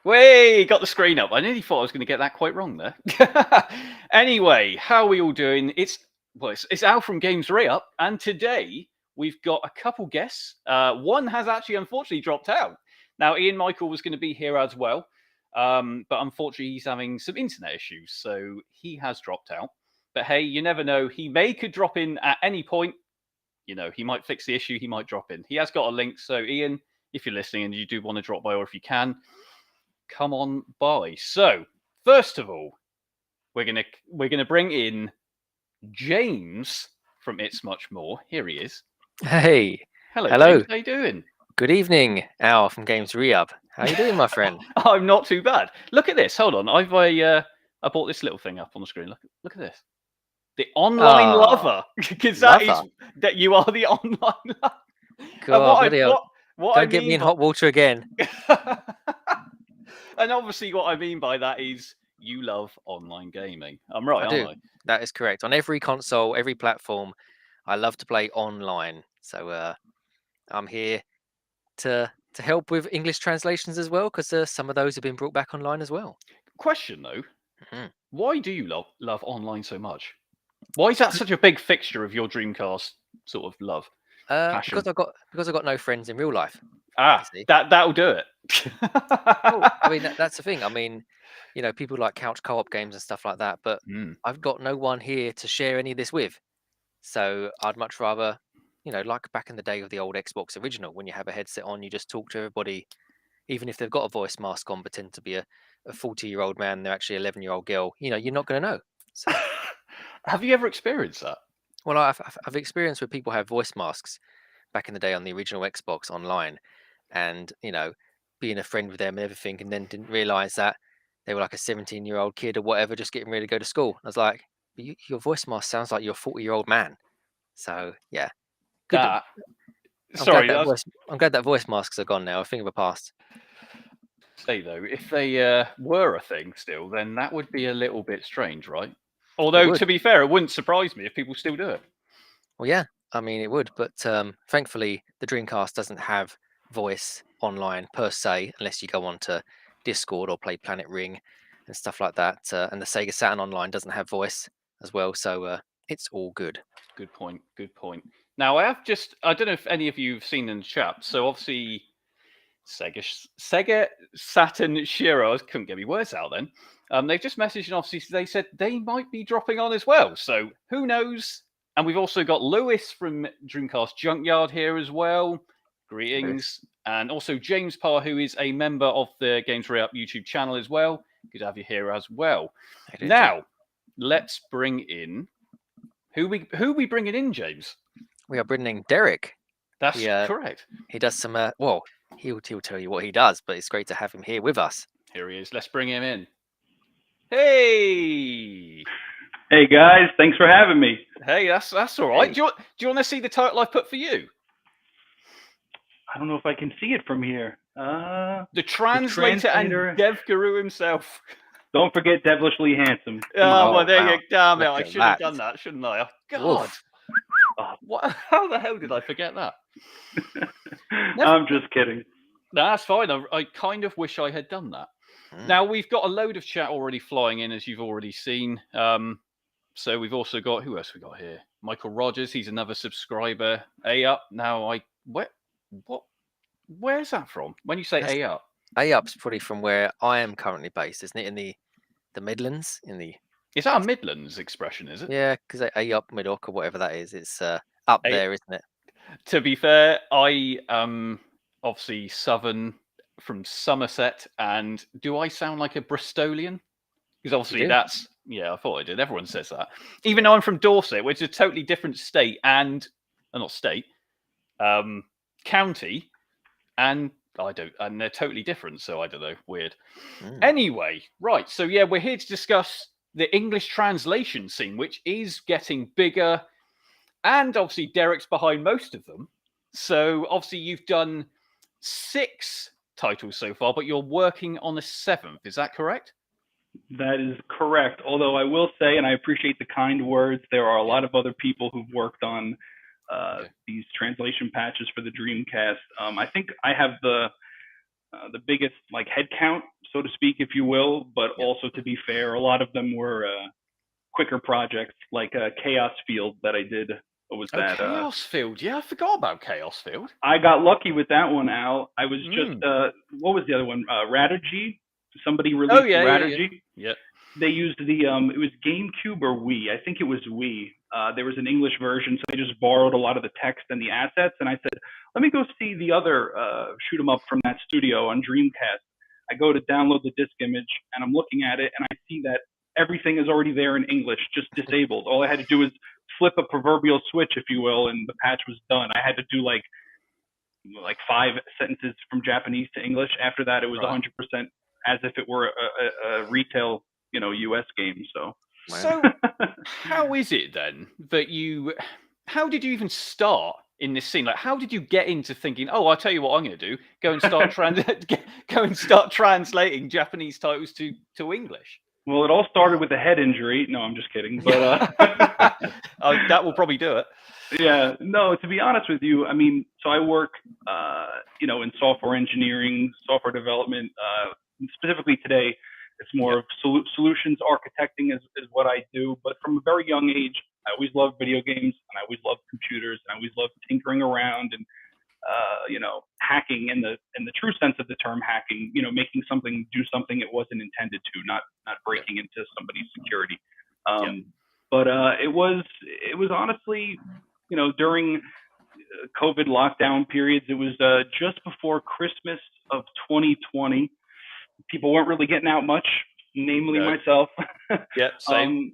Way got the screen up. I nearly thought I was going to get that quite wrong there. Anyway, how are we all doing? It's Al from Games Re-Up, and today we've got a couple guests. One has actually unfortunately dropped out. Now, Ian Michael was going to be here as well, but unfortunately he's having some internet issues, so he has dropped out. But hey, you never know. He could drop in at any point. You know, he might fix the issue. He might drop in. He has got a link. So, Ian, if you're listening and you do want to drop by, or if you can, come on by. So, first of all, we're gonna bring in James from ItsMuchMore. Here he is. Hey, Hello, hello. James. How you doing? Good evening, Al from Games Re-Up. How you doing, my friend? I'm not too bad. Look at this. Hold on. I bought this little thing up on the screen. Look at this. The online Ah, lover, because lover. that you are the online lover. God, bloody hell. What I Don't get me mean in hot water again. and obviously what I mean by that is you love online gaming. I'm right, I aren't do. I? That is correct. On every console, every platform, I love to play online. So I'm here to help with English translations as well, because some of those have been brought back online as well. Question though, Mhm. why do you love online so much? Why is that such a big fixture of your Dreamcast sort of love, passion? Because I got no friends in real life. You Ah, see. that'll do it. Well, I mean that's the thing. I mean, people like couch co-op games and stuff like that, but Mm. I've got no one here to share any of this with. So I'd much rather, like back in the day of the old Xbox original, when you have a headset on, you just talk to everybody, even if they've got a voice mask on, pretend to be a 40-year-old man, they're actually 11-year-old girl. You're not going to know. So, Have you ever experienced that? well, I've experienced where people have voice masks back in the day on the original Xbox online, and being a friend with them and everything, and then didn't realize that they were like a 17-year-old kid or whatever, just getting ready to go to school. I was like, your voice mask sounds like you're a 40-year-old man. So yeah, good. That sorry, I was I'm glad that voice masks are gone now. A thing of the past. say though, if they were a thing still, then that would be a little bit strange, right? It Although would. to be fair, it wouldn't surprise me if people still do it. Well, yeah. I mean, it would. But thankfully, the Dreamcast doesn't have voice online per se, unless you go on to Discord or play Planet Ring and stuff like that. And the Sega Saturn Online doesn't have voice as well, so it's all good. Good point. Good point. Now I don't know if any of you have seen in the chat. So obviously Sega Saturn Shiro, I couldn't get my words out then. They've just messaged and obviously they said they might be dropping on as well. So who knows? And we've also got Lewis from Dreamcast Junkyard here as well. Greetings. And also James Parr, who is a member of the Games Re-Up YouTube channel as well. Good to have you here as well. Now, let's bring in who we bringing in, James? We are bringing Derek. That's correct. He does some. Well, he'll tell you what he does, but it's great to have him here with us. Here he is. Let's bring him in. Hey. Hey guys, thanks for having me. Hey, that's all right. Hey. Do you want to see the title I put for you? I don't know if I can see it from here. The translator and dev guru himself. Don't forget Devilishly Handsome. Oh, well, there you go. Damn it! I should have that. done that, shouldn't I? God. Oof. What? How the hell did I forget that? I'm just kidding. No, that's fine. I kind of wish I had done that. Now, we've got a load of chat already flying in, as you've already seen. So we've also got, who else we got here? Michael Rogers, he's another subscriber. A-Up. Now, where's that from? When you say A-Up? A-Up's probably from where I am currently based, isn't it? In the Midlands? Is that a Midlands expression, is it? Yeah, because A-Up, Mid-Ock, or whatever that is. It's up there, isn't it? To be fair, I am obviously Southern from Somerset, and do I sound like a Bristolian? Because obviously that's, I thought I did. Everyone says that. Even though I'm from Dorset, which is a totally different state and, not state, county, and and they're totally different, so I don't know, weird. Anyway, right, so yeah, we're here to discuss the English translation scene, which is getting bigger, and obviously Derek's behind most of them. So obviously you've done 6 titles so far, but you're working on a 7th, is that correct? That is correct. Although I will say, and I appreciate the kind words, there are a lot of other people who've worked on these translation patches for the Dreamcast. I think I have the biggest head count, so to speak, if you will. But Yep. also, to be fair, a lot of them were quicker projects, like Chaos Field that I did. What was that? Chaos Field. Yeah, I forgot about Chaos Field. I got lucky with that one, Al. I was just what was the other one? Radigy. Somebody released Radigy. Yeah. They used the it was GameCube or Wii. I think it was Wii. There was an English version, so they just borrowed a lot of the text and the assets. And I said, let me go see the other shoot 'em up from that studio on Dreamcast. I go to download the disc image, and I'm looking at it, and I see that everything is already there in English, just disabled. All I had to do was flip a proverbial switch, if you will, and the patch was done. I had to do like 5 sentences from Japanese to English. After that, it was 100% as if it were a retail, US game. So how is it then that how did you even start in this scene? Like, how did you get into thinking, oh, I'll tell you what I'm going to do, go and start translating Japanese titles to English? Well, it all started with a head injury. No, I'm just kidding. But that will probably do it. Yeah, no, to be honest with you, I mean, so I work, in software engineering, software development. Specifically today, it's more of solutions architecting is what I do. But from a very young age, I always loved video games, and I always loved computers, and I always loved tinkering around and, hacking in the true sense of the term hacking. Making something do something it wasn't intended to, not breaking into somebody's security. But it was honestly, during COVID lockdown periods, it was just before Christmas of 2020. People weren't really getting out much, namely myself. Yeah, same.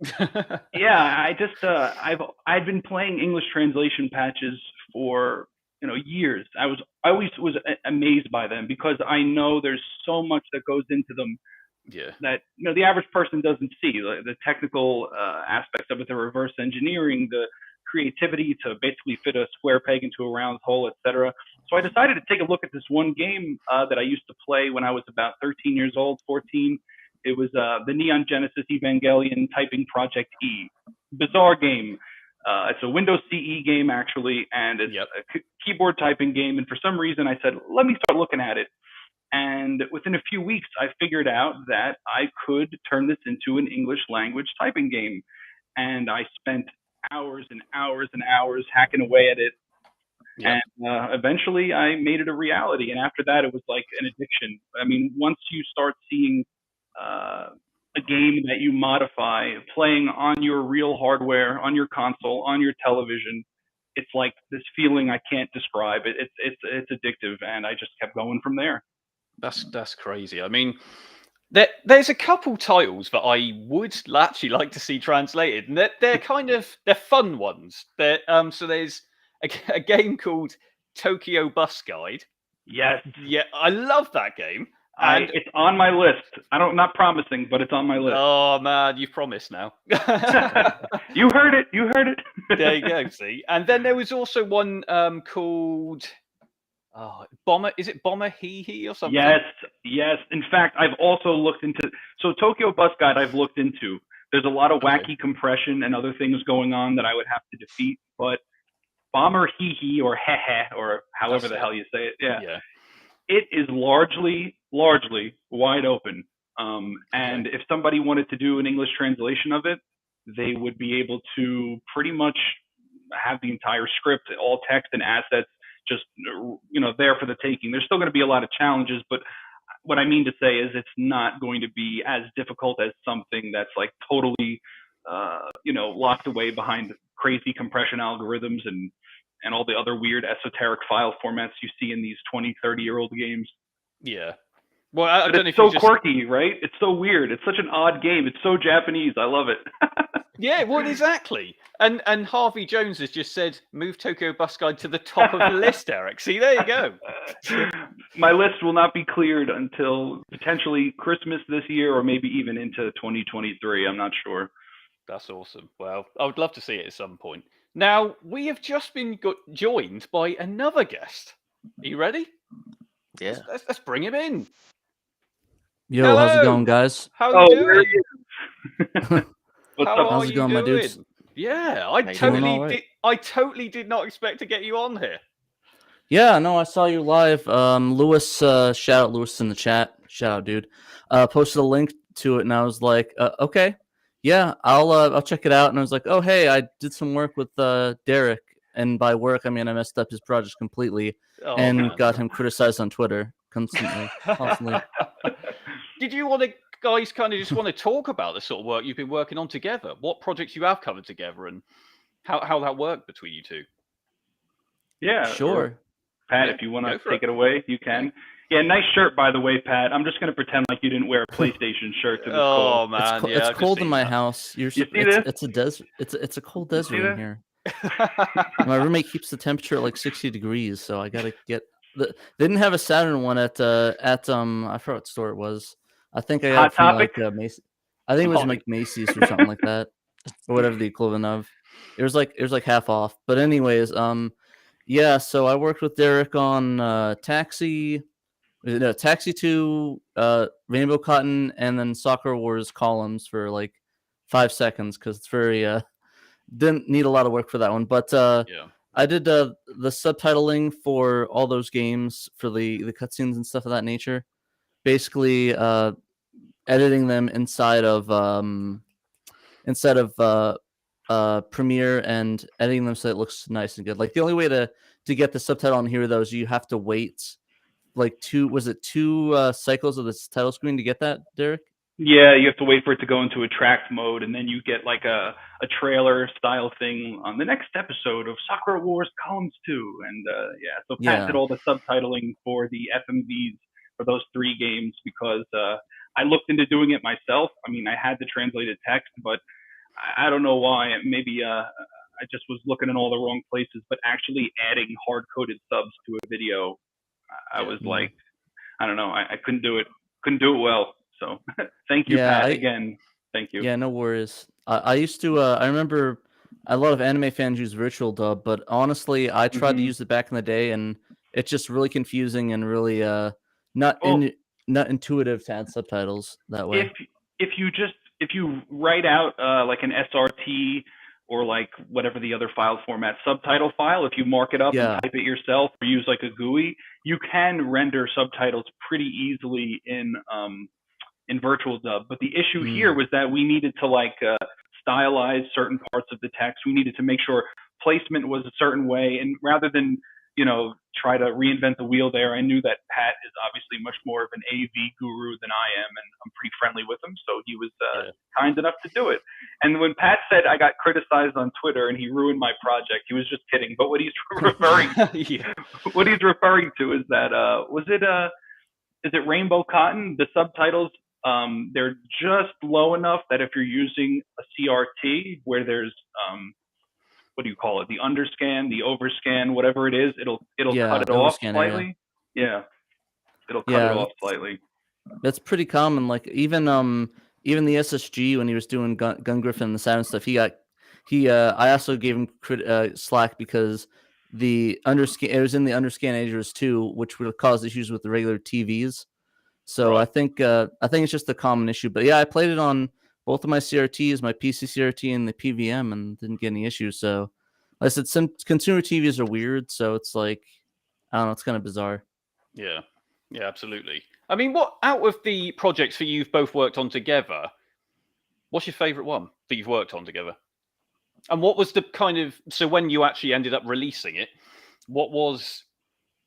I just I'd been playing English translation patches for years. I always was amazed by them because I know there's so much that goes into them. Yeah. That the average person doesn't see the technical aspects of it, the reverse engineering, the creativity to basically fit a square peg into a round hole, etc. So I decided to take a look at this one game that I used to play when I was about 13 years old, 14. It was the Neon Genesis Evangelion Typing Project E. Bizarre game. It's a Windows CE game, actually, and it's a keyboard typing game. And for some reason, I said, let me start looking at it. And within a few weeks, I figured out that I could turn this into an English language typing game. And I spent hours and hours and hours hacking away at it. And eventually I made it a reality. And after that, it was like an addiction. I mean, once you start seeing a game that you modify playing on your real hardware, on your console, on your television, it's like this feeling I can't describe. It's addictive. And I just kept going from there. That's crazy. I mean, there's a couple titles that I would actually like to see translated, and they're fun ones. So there's a game called Tokyo Bus Guide. Yes. Yeah, I love that game. And it's on my list. Not promising, but it's on my list. Oh man, you've promised now. You heard it. You heard it. There you go. See, and then there was also one called. Bomber, is it Bomber Hee or something? Yes. In fact, I've also looked into, so Tokyo Bus Guide I've looked into. There's a lot of wacky compression and other things going on that I would have to defeat, but Bomber Hee or Hehe, or however the hell you say it, it is largely wide open. And if somebody wanted to do an English translation of it, they would be able to pretty much have the entire script, all text and assets, just there for the taking. There's still going to be a lot of challenges, but what I mean to say is it's not going to be as difficult as something that's like totally locked away behind crazy compression algorithms and all the other weird esoteric file formats you see in these 20-30-year-old games. Yeah. Well, I don't know it's so quirky, right? It's so weird. It's such an odd game. It's so Japanese. I love it. Yeah, well, exactly. And Harvey Jones has just said, move Tokyo Bus Guide to the top of the list, Eric. See, there you go. My list will not be cleared until potentially Christmas this year or maybe even into 2023. I'm not sure. That's awesome. Well, I would love to see it at some point. Now, we have just been joined by another guest. Are you ready? Yeah. Let's bring him in. Yo, Hello. How's it going, guys? How are you doing? What's How up? How's it going, my dudes? Yeah, Doing all right. I totally did not expect to get you on here. Yeah, no, I saw you live. Lewis, shout out Lewis in the chat. Shout out, dude. Posted a link to it, and I was like, okay, yeah, I'll check it out. And I was like, oh, hey, I did some work with Derek, and by work I mean I messed up his project completely Oh, and man. got him criticized on Twitter constantly. Did you want to guys kind of just want to talk about the sort of work you've been working on together? What projects you have covered together, and how that worked between you two? Yeah, Sure. Pat, Yeah, if you want go to for take it. it away, you can. Yeah, nice shirt, by the way, Pat. I'm just going to pretend like you didn't wear a PlayStation shirt to this call. Oh man, It's yeah, I've just cold in seen my that. house. You see It's this? it's a desert. It's a cold You desert see in this? here. My roommate keeps the temperature at like 60 degrees, so I gotta get. They didn't have a Saturn one at I forgot what store it was. I think I got Hot it from Topic? like Macy's. I think it was Oh, like Macy's or something like that, or whatever the equivalent of. It was like half off. But anyways, yeah. So I worked with Derek on Taxi, no, Taxi 2, Rainbow Cotton, and then Soccer Wars columns for like 5 seconds because it's very didn't need a lot of work for that one. But Yeah. I did the subtitling for all those games for the cutscenes and stuff of that nature. Basically, editing them inside of Premiere and editing them so it looks nice and good. Like the only way to get the subtitle on here though is you have to wait like two cycles of this title screen to get that, Derek? yeah, you have to wait for it to go into attract mode, and then you get like a trailer style thing on the next episode of Sakura Wars Columns 2. And yeah, so Pat Yeah. did all the subtitling for the FMVs for those 3 games because I looked into doing it myself. I mean, I had the translated text, but I don't know why. Maybe I just was looking in all the wrong places. But actually adding hard coded subs to a video, I Yeah. was like, I don't know, I couldn't do it. Couldn't do it well. So thank you, Yeah, Pat. Again, thank you. yeah, no worries. I used to. I remember a lot of anime fans use Virtual Dub, but honestly, I tried to Mhm. use it back in the day, and it's just really confusing and really not Well, not intuitive to add subtitles that way. if you write out like an SRT or like whatever the other file format subtitle file, if you mark it up and Yeah. type it yourself or use like a GUI, you can render subtitles pretty easily in Virtual Dub. But the issue here was that we needed to like stylize certain parts of the text. We needed to make sure placement was a certain way, and rather than try to reinvent the wheel there, I knew that Pat is obviously much more of an AV guru than I am, and I'm pretty friendly with him, so he was kind enough to do it. And when Pat said I got criticized on Twitter and he ruined my project, he was just kidding. But what he's referring Yeah. what he's referring to is that is it Rainbow Cotton? The subtitles, they're just low enough that if you're using a CRT where there's what do you call it? The underscan, the overscan, whatever it is, it'll Yeah, cut it the off overscan slightly. area. Yeah, it'll cut it Yeah, off slightly. that's pretty common. Like even the SSG when he was doing Gun Griffin and the Saturn stuff, I also gave him slack because the underscan it was in the underscan editors too, which would cause issues with the regular TVs. So Right. I think it's just a common issue. But yeah, I played it on both of my CRTs, my PC CRT and the PVM, and didn't get any issues. So like I said, some consumer TVs are weird, so it's like I don't know, it's kind of bizarre. Yeah. Yeah, absolutely. I mean, what out of the projects that you've both worked on together, what's your favorite one that you've worked on together? And what was the kind of so when you actually ended up releasing it, what was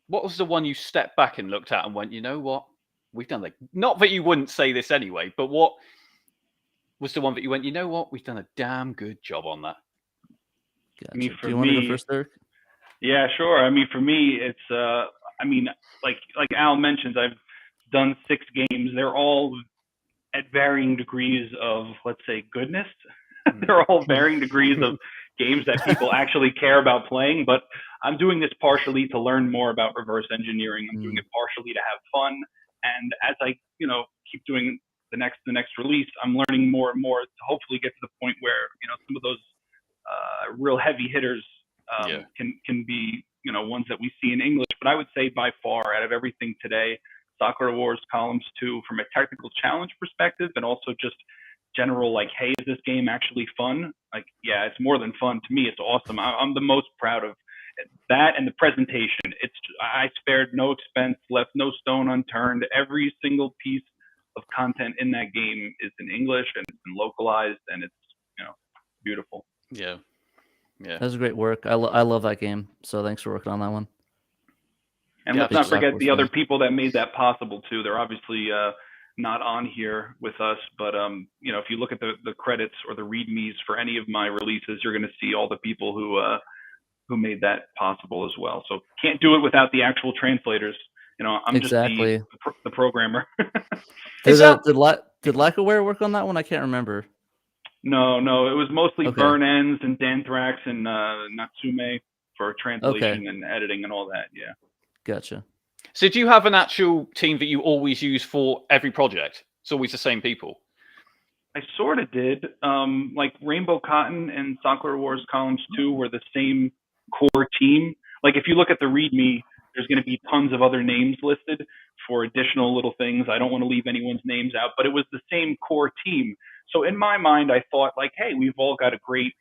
the one you stepped back and looked at and went, you know what, we've done like not that you wouldn't say this anyway, but what was the one that you went, you know what, we've done a damn good job on that? Gotcha. I mean, Do for you want to go me, first, Eric? yeah, sure. I mean, for me, it's I mean, like Al mentions, I've done 6 games. They're all at varying degrees of, let's say, goodness. They're all varying degrees of games that people actually care about playing. But I'm doing this partially to learn more about reverse engineering. I'm doing it partially to have fun. And as I, keep doing the next release, I'm learning more and more to hopefully get to the point where, some of those real heavy hitters can be, ones that we see in English. But I would say by far, out of everything today, Sakura Wars Columns 2, from a technical challenge perspective, and also just general, like, hey, is this game actually fun? Like, yeah, it's more than fun. To me, it's awesome. I'm the most proud of that and the presentation. I spared no expense, left no stone unturned. Every single piece of content in that game is in English and it's been localized, and it's beautiful. Yeah. That's great work. I love that game. So thanks for working on that one. And Yeah, let's not forget Software the other fan. people that made that possible too. They're obviously not on here with us, but if you look at the credits or the readmes for any of my releases, you're going to see all the people who made that possible as well. So can't do it without the actual translators. I'm Exactly. just the programmer. Is that- Did Lackaware work on that one? I can't remember. No, it was mostly Okay. Burn Ends and Danthrax and Natsume for translation and editing and all that. Yeah. Gotcha. So do you have an actual team that you always use for every project? It's always the same people. I sort of did. Like Rainbow Cotton and Sakura Wars Columns 2 were the same core team. Like if you look at the README, there's going to be tons of other names listed for additional little things. I don't want to leave anyone's names out, but it was the same core team. So in my mind, I thought like, hey, we've all got great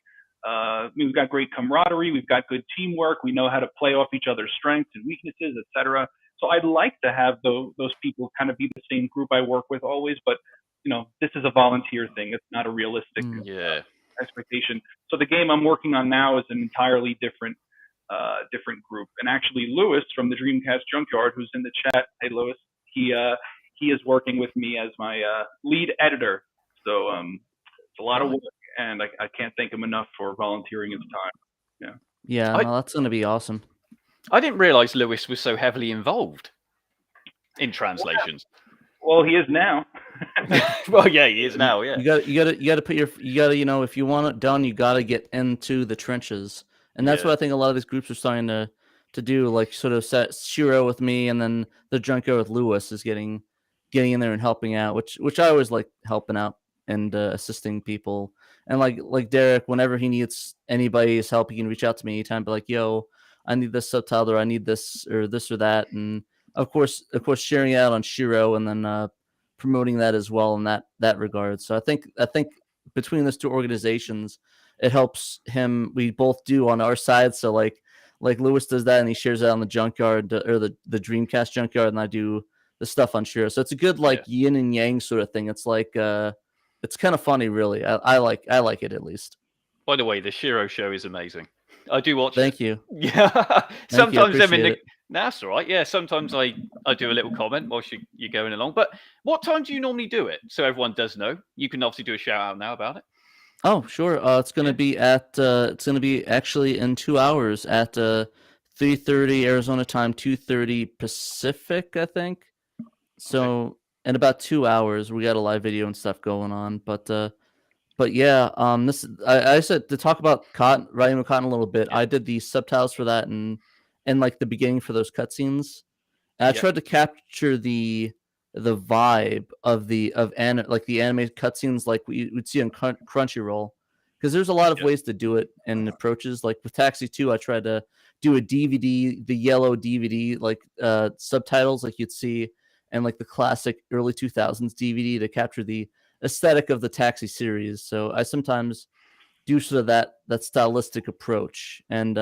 camaraderie. We've got good teamwork. We know how to play off each other's strengths and weaknesses, etc. So I'd like to have those people kind of be the same group I work with always, but this is a volunteer thing. It's not a realistic expectation. So the game I'm working on now is an entirely different group. And actually, Lewis from the Dreamcast Junkyard, who's in the chat, hey Lewis, he is working with me as my lead editor. So it's a lot of work, and I can't thank him enough for volunteering his time. Yeah, no, that's going to be awesome. I didn't realize Lewis was so heavily involved in translations. Well, he is now. Well, yeah, he is now. Yeah, You gotta put if you want it done, you gotta get into the trenches, and that's what I think a lot of these groups are starting to do. Like sort of set Shiro with me, and then the Junkyard with Lewis is getting in there and helping out, which I always like helping out and assisting people. And like Derek, whenever he needs anybody's help, he can reach out to me anytime. Be like, yo, I need this subtitle, or I need this or that, and of course sharing it out on Shiro, and then promoting that as well in that regard. So I think between those two organizations, it helps him. We both do on our side. So like Lewis does that, and he shares it on the Junkyard or the Dreamcast Junkyard, and I do the stuff on Shiro. So it's a good yin and yang sort of thing. It's like it's kind of funny, really. I like it at least. By the way, the Shiro show is amazing. I do watch. Thank you. Yeah. Sometimes I'm in the. it. That's all right. Yeah. Sometimes I do a little comment whilst you're going along. But what time do you normally do it? So everyone does know. You can obviously do a shout out now about it. Oh, sure. It's gonna be at. It's gonna be actually in 2 hours at 3:30 Arizona time, 2:30 Pacific, I think. So in about 2 hours, we got a live video and stuff going on. But yeah, I said to talk about Rainbow Cotton a little bit. I did the subtitles for that and like the beginning for those cutscenes. And I tried to capture the vibe of the animated cutscenes like we would see on Crunchyroll, because there's a lot of ways to do it and approaches. Like with Taxi 2, I tried to do a DVD, the yellow DVD like subtitles like you'd see in like the classic early 2000s DVD to capture the aesthetic of the Taxi series. So I sometimes do sort of that stylistic approach, and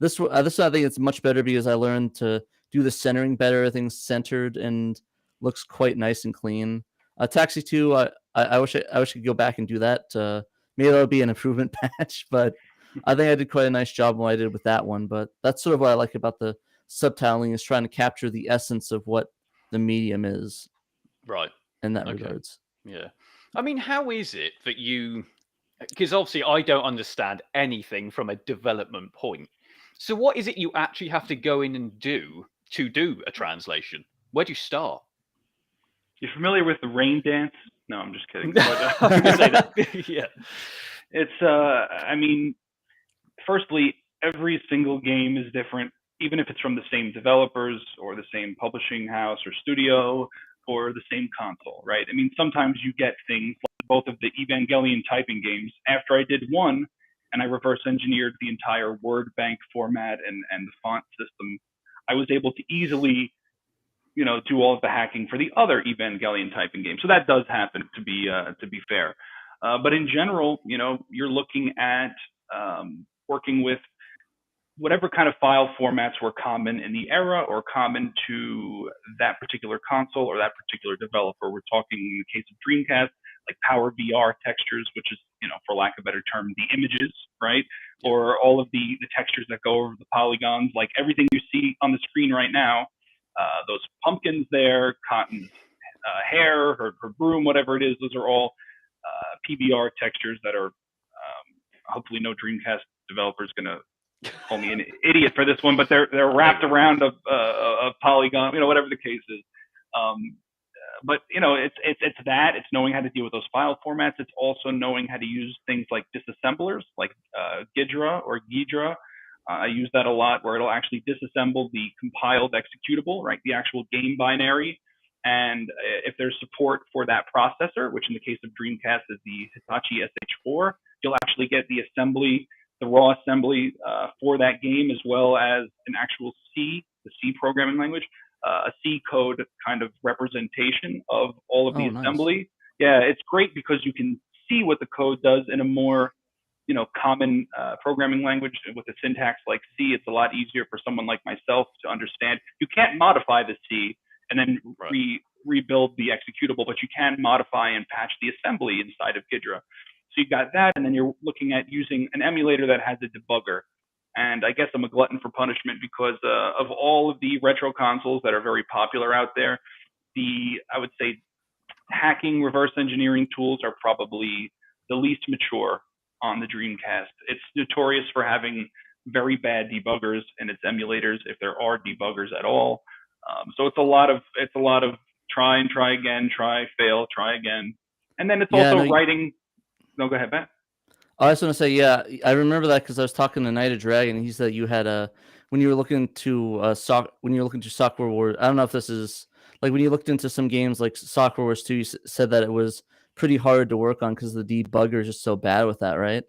this I think it's much better because I learned to do the centering better. Everything's centered and looks quite nice and clean. Taxi 2, I wish I could go back and do that. Maybe that'll be an improvement patch, but I think I did quite a nice job when I did with that one. But that's sort of what I like about the subtitling, is trying to capture the essence of what the medium is. Right. In that regards. Yeah. I mean, how is it that you, because obviously I don't understand anything from a development point. So what is it you actually have to go in and do to do a translation? Where do you start? You familiar with the rain dance? No, I'm just kidding. Yeah. It's, I mean, firstly, every single game is different, even if it's from the same developers or the same publishing house or studio or the same console, right? I mean, sometimes you get things like both of the Evangelion typing games. After I did one and I reverse engineered the entire word bank format and the font system, I was able to easily, do all of the hacking for the other Evangelion typing game. So that does happen, to be fair. But in general, you're looking at working with whatever kind of file formats were common in the era or common to that particular console or that particular developer. We're talking in the case of Dreamcast, like Power VR textures, which is, for lack of a better term, the images, right? Or all of the textures that go over the polygons, like everything you see on the screen right now, those pumpkins there, Cotton's hair, her broom, whatever it is, those are all PBR textures that are, hopefully no Dreamcast developer is going to call me an idiot for this one, but they're wrapped around a polygon, whatever the case is. But it's that. It's knowing how to deal with those file formats. It's also knowing how to use things like disassemblers, like Ghidra or Ghidra. I use that a lot, where it'll actually disassemble the compiled executable, right? The actual game binary. And if there's support for that processor, which in the case of Dreamcast is the Hitachi SH4, you'll actually get the assembly, the raw assembly for that game, as well as an actual C, the C programming language, a C code kind of representation of all of the assembly. Nice. Yeah, it's great because you can see what the code does in a more, common programming language with a syntax like C. It's a lot easier for someone like myself to understand. You can't modify the C and then rebuild the executable, but you can modify and patch the assembly inside of Ghidra. So you got that, and then you're looking at using an emulator that has a debugger. And I guess I'm a glutton for punishment because of all of the retro consoles that are very popular out there, I would say hacking, reverse engineering tools are probably the least mature on the Dreamcast. It's notorious for having very bad debuggers in its emulators, if there are debuggers at all. So it's a lot of try and try again, try, fail, try again. And then it's also writing. No, go ahead, Matt. I was going to say, yeah, I remember that because I was talking to Night of Dragon. He said you had when you were looking to Soccer Wars. I don't know if this is like when you looked into some games like Soccer Wars 2. You said that it was pretty hard to work on because the debugger is just so bad with that, right?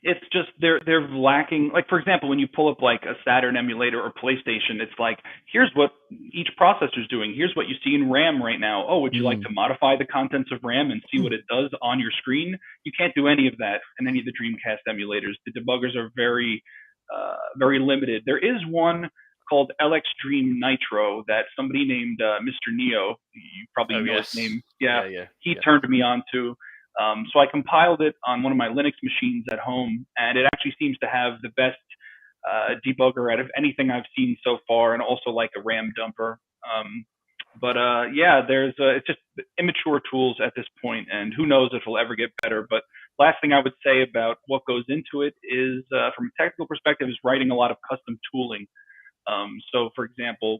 It's just they're lacking. Like, for example, when you pull up like a Saturn emulator or PlayStation, it's like, here's what each processor's doing. Here's what you see in RAM right now. Oh, would you like to modify the contents of RAM and see what it does on your screen? You can't do any of that in any of the Dreamcast emulators. The debuggers are very, very limited. There is one called LX Dream Nitro that somebody named Mr. Neo, you probably know his name. Yeah. He turned me on to. So I compiled it on one of my Linux machines at home, and it actually seems to have the best debugger out of anything I've seen so far, and also like a RAM dumper. There's it's just immature tools at this point, and who knows if it'll ever get better. But last thing I would say about what goes into it is, from a technical perspective, is writing a lot of custom tooling. So, for example,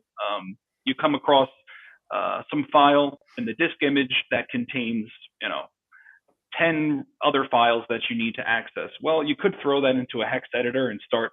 you come across some file in the disk image that contains, 10 other files that you need to access. Well, you could throw that into a hex editor and start,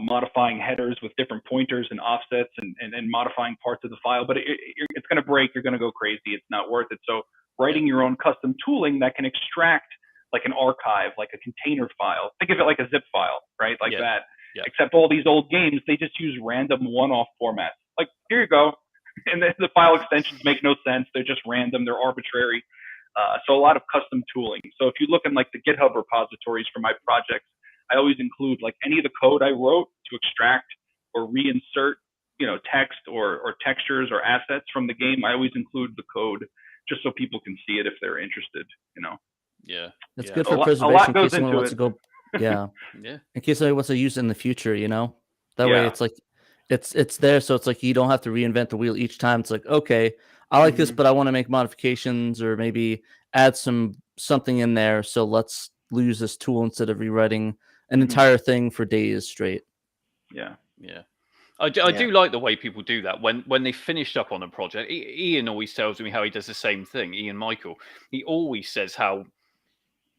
modifying headers with different pointers and offsets and modifying parts of the file, but it's going to break. You're going to go crazy. It's not worth it. So writing your own custom tooling that can extract like an archive, like a container file. Think of it like a zip file, right? Like that. Yeah. Except all these old games, they just use random one-off formats. Like, here you go. And the file extensions make no sense. They're just random. They're arbitrary. So a lot of custom tooling. So if you look in like the GitHub repositories for my projects, I always include like any of the code I wrote to extract or reinsert, text or textures or assets from the game. I always include the code just so people can see it if they're interested, Yeah. It's good for preservation. A lot goes into it. Yeah. Yeah. In case somebody wants to use it in the future, that way it's like it's there, so it's like you don't have to reinvent the wheel each time. It's like, okay, I like this, but I want to make modifications or maybe add something in there. So let's use this tool instead of rewriting an entire thing for days straight. Yeah. Yeah. I do like the way people do that when they finished up on a project. Ian always tells me how he does the same thing. Ian Michael, he always says how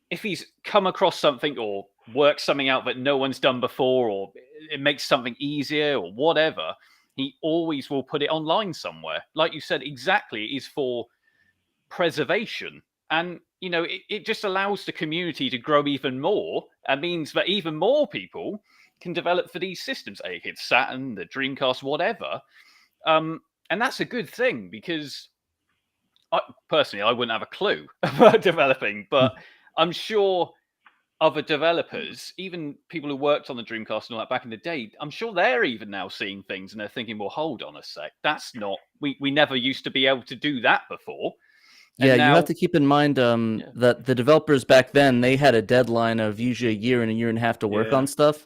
if he's come across something or worked something out that no one's done before, or it makes something easier or whatever, he always will put it online somewhere. Like you said, exactly, it is for preservation. And, it just allows the community to grow even more and means that even more people can develop for these systems. It's Saturn, the Dreamcast, whatever. And that's a good thing because personally, I wouldn't have a clue about developing, but I'm sure other developers, even people who worked on the Dreamcast and all that back in the day, I'm sure they're even now seeing things and they're thinking, well, hold on a sec. That's not, we never used to be able to do that before. And Yeah, now, you have to keep in mind that the developers back then, they had a deadline of usually a year and a half to work on stuff.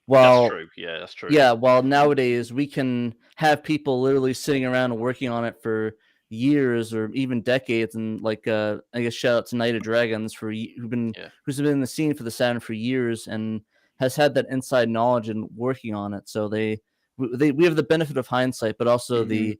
That's true. Yeah, that's true. Yeah, while nowadays we can have people literally sitting around and working on it for years or even decades, and like I guess shout out to Night of Dragons who's been in the scene for the Saturn for years and has had that inside knowledge and working on it. So we have the benefit of hindsight, but also the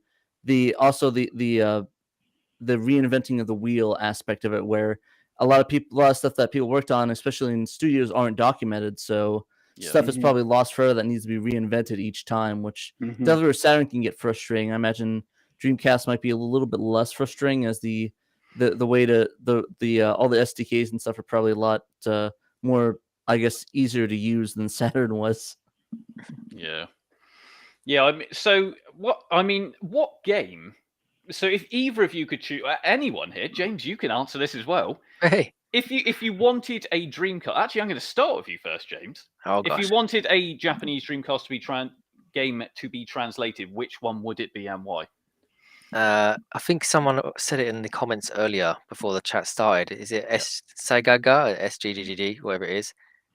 reinventing of the wheel aspect of it, where a lot of stuff that people worked on, especially in studios, aren't documented. So stuff is probably lost forever that needs to be reinvented each time, which definitely for Saturn can get frustrating. I imagine Dreamcast might be a little bit less frustrating, as the way to all the SDKs and stuff are probably a lot more, I guess, easier to use than Saturn was. Yeah. I mean, what game? So if either of you could choose, anyone here, James, you can answer this as well. Hey. If you wanted a Dreamcast, actually, I'm going to start with you first, James. Oh, gosh. If you wanted a Japanese Dreamcast game to be translated, which one would it be and why? I think someone said it in the comments earlier before the chat started. Is it SEGA SGGG, whatever it is?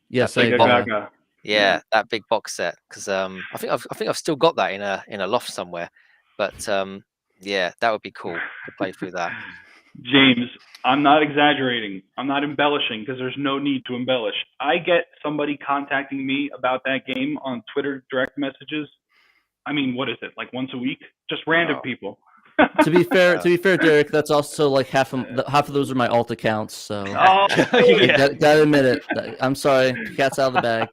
Yes, SEGA. Yeah, that big box set. Because I think I've still got that in a loft somewhere. But yeah, that would be cool to play through that. James, I'm not exaggerating. I'm not embellishing, because there's no need to embellish. I get somebody contacting me about that game on Twitter direct messages. I mean, what is it, like once a week? Just random people. To be fair, Derek, that's also like half of those are my alt accounts. So gotta admit it. I'm sorry, cat's out of the bag.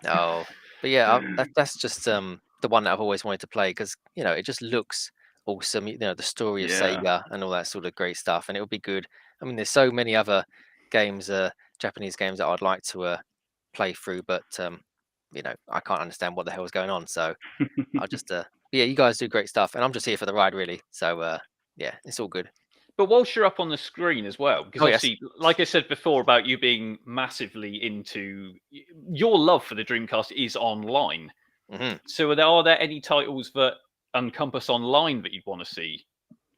No, but yeah, that's just the one that I've always wanted to play, because it just looks awesome. The story of Sega and all that sort of great stuff, and it would be good. I mean, there's so many other games, Japanese games, that I'd like to play through, but I can't understand what the hell is going on. So I'll just yeah, you guys do great stuff, and I'm just here for the ride, really. So yeah, it's all good. But whilst you're up on the screen as well, because obviously, like I said before about you being massively into, your love for the Dreamcast is online. So are there any titles that encompass online that you'd want to see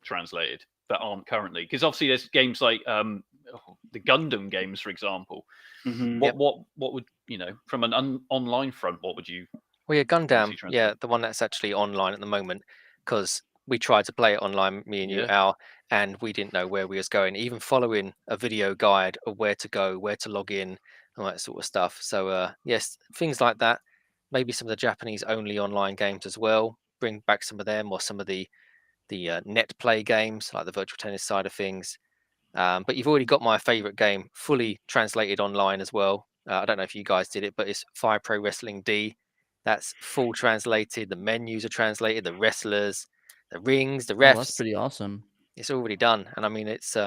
translated that aren't currently? Because obviously there's games like the Gundam games, for example. What would, from an online front, what would you? Well, yeah, Gundam, yeah, the one that's actually online at the moment, because we tried to play it online, me and you, Al, and we didn't know where we was going, even following a video guide of where to go, where to log in, all that sort of stuff. So yes, things like that. Maybe some of the Japanese only online games as well. Bring back some of them, or some of the net play games, like the virtual tennis side of things. But you've already got my favorite game fully translated online as well. I don't know if you guys did it, but it's Fire Pro Wrestling D. That's full translated. The menus are translated. The wrestlers, the rings, the refs. Oh, that's pretty awesome. It's already done, and I mean, it's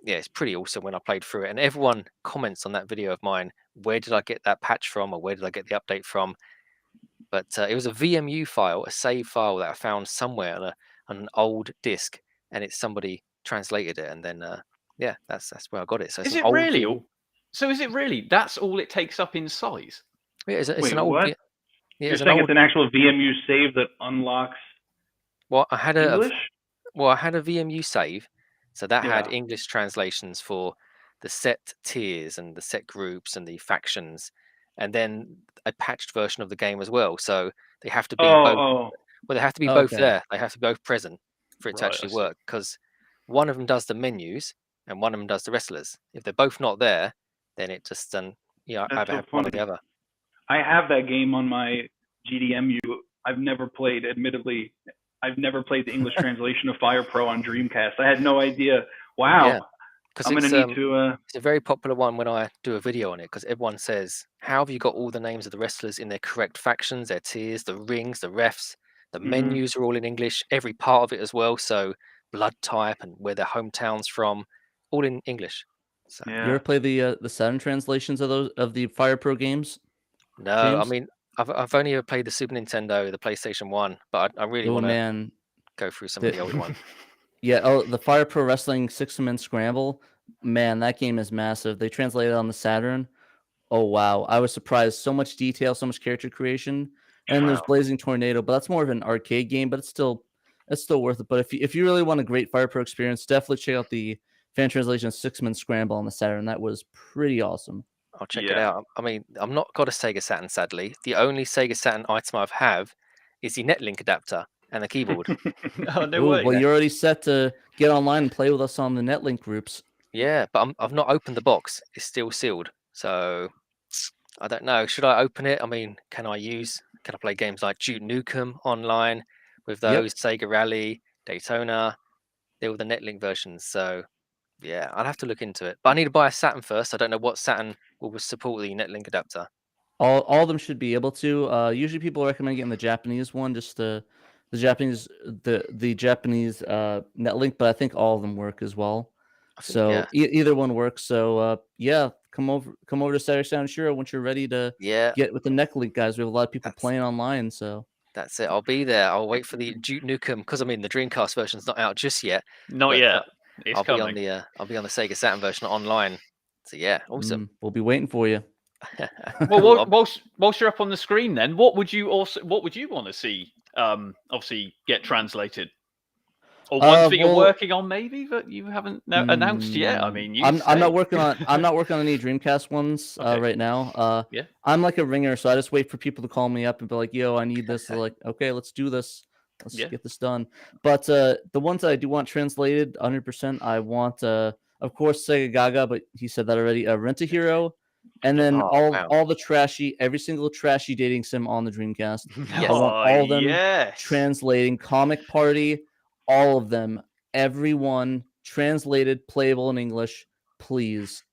it's pretty awesome when I played through it. And everyone comments on that video of mine, where did I get that patch from, or where did I get the update from? But it was a VMU file, a save file that I found somewhere on an old disc, and it's somebody translated it, and then yeah, that's where I got it. So is it really? So is it really? That's all it takes up in size? Yeah, it's Wait, an old. what? Yeah, You're saying it's an actual VMU save that unlocks English? I had a VMU save, so that had English translations for the set tiers and the set groups and the factions, and then a patched version of the game as well. So they have to be both. Well, they have to be both there. They have to be both present for it to actually work, because one of them does the menus and one of them does the wrestlers. If they're both not there, then it just I either have one or the other. I have that game on my GDMU. I've never played, admittedly, the English translation of Fire Pro on Dreamcast. I had no idea. Wow. Yeah, I'm going to need to... It's a very popular one when I do a video on it, because everyone says, how have you got all the names of the wrestlers in their correct factions, their tiers, the rings, the refs, the menus are all in English, every part of it as well. So blood type and where their hometown's from, all in English. So, You ever play the Saturn translations of the Fire Pro games? No, James? I mean, I've only ever played the Super Nintendo, the PlayStation 1, but I really want to go through some of the older ones. Yeah, the Fire Pro Wrestling 6-Man Scramble, man, that game is massive. They translated it on the Saturn. oh wow, I was surprised. So much detail, so much character creation. And there's Wow. Blazing Tornado, but that's more of an arcade game, but it's still worth it. But if you really want a great Fire Pro experience, definitely check out the fan translation of Six Man Scramble on the Saturn. That was pretty awesome. I'll check it Yeah. out. I mean, I've not got a Sega Saturn, sadly. The only Sega Saturn item I have is the Netlink adapter and the keyboard. Oh, no Ooh, way. well, you're already set to get online and play with us on the Netlink groups. Yeah, but I've not opened the box. It's still sealed. So I don't know. Should I open it? I mean, can I play games like Duke Nukem online with Yep. those, Sega Rally, Daytona? They're all the Netlink versions. So yeah, I'll have to look into it. But I need to buy a Saturn first. I don't know what Saturn will support the Netlink adapter. All of them should be able to. Usually people recommend getting the Japanese one, just the Japanese Netlink, but I think all of them work as well. I think, So yeah. either one works. So yeah, come over to Saturday Sound Shiro once you're ready to Yeah, get with the Netlink guys. We have a lot of people playing online, so that's it. I'll be there. I'll wait for the Duke Nukem because I mean the Dreamcast version's not out just yet. Not But, yet. It's I'll coming. be on the Sega Saturn version online. So yeah, awesome. we'll be waiting for you. Well, whilst you're up on the screen, then what would you want to see? Obviously, get translated, or ones that you're working on, maybe that you haven't announced yet. I mean, I'm not working on any Dreamcast ones right now. Yeah. I'm like a ringer, so I just wait for people to call me up and be like, "Yo, I need this." They're like, "Okay, let's do this. Let's get this done." But the ones that I do want translated, 100%, I want, of course, Sega Gaga, but he said that already. Rent a Hero, and then all the every single trashy dating sim on the Dreamcast. Yes. I want all of them translating. Comic Party, all of them, everyone translated, playable in English, please.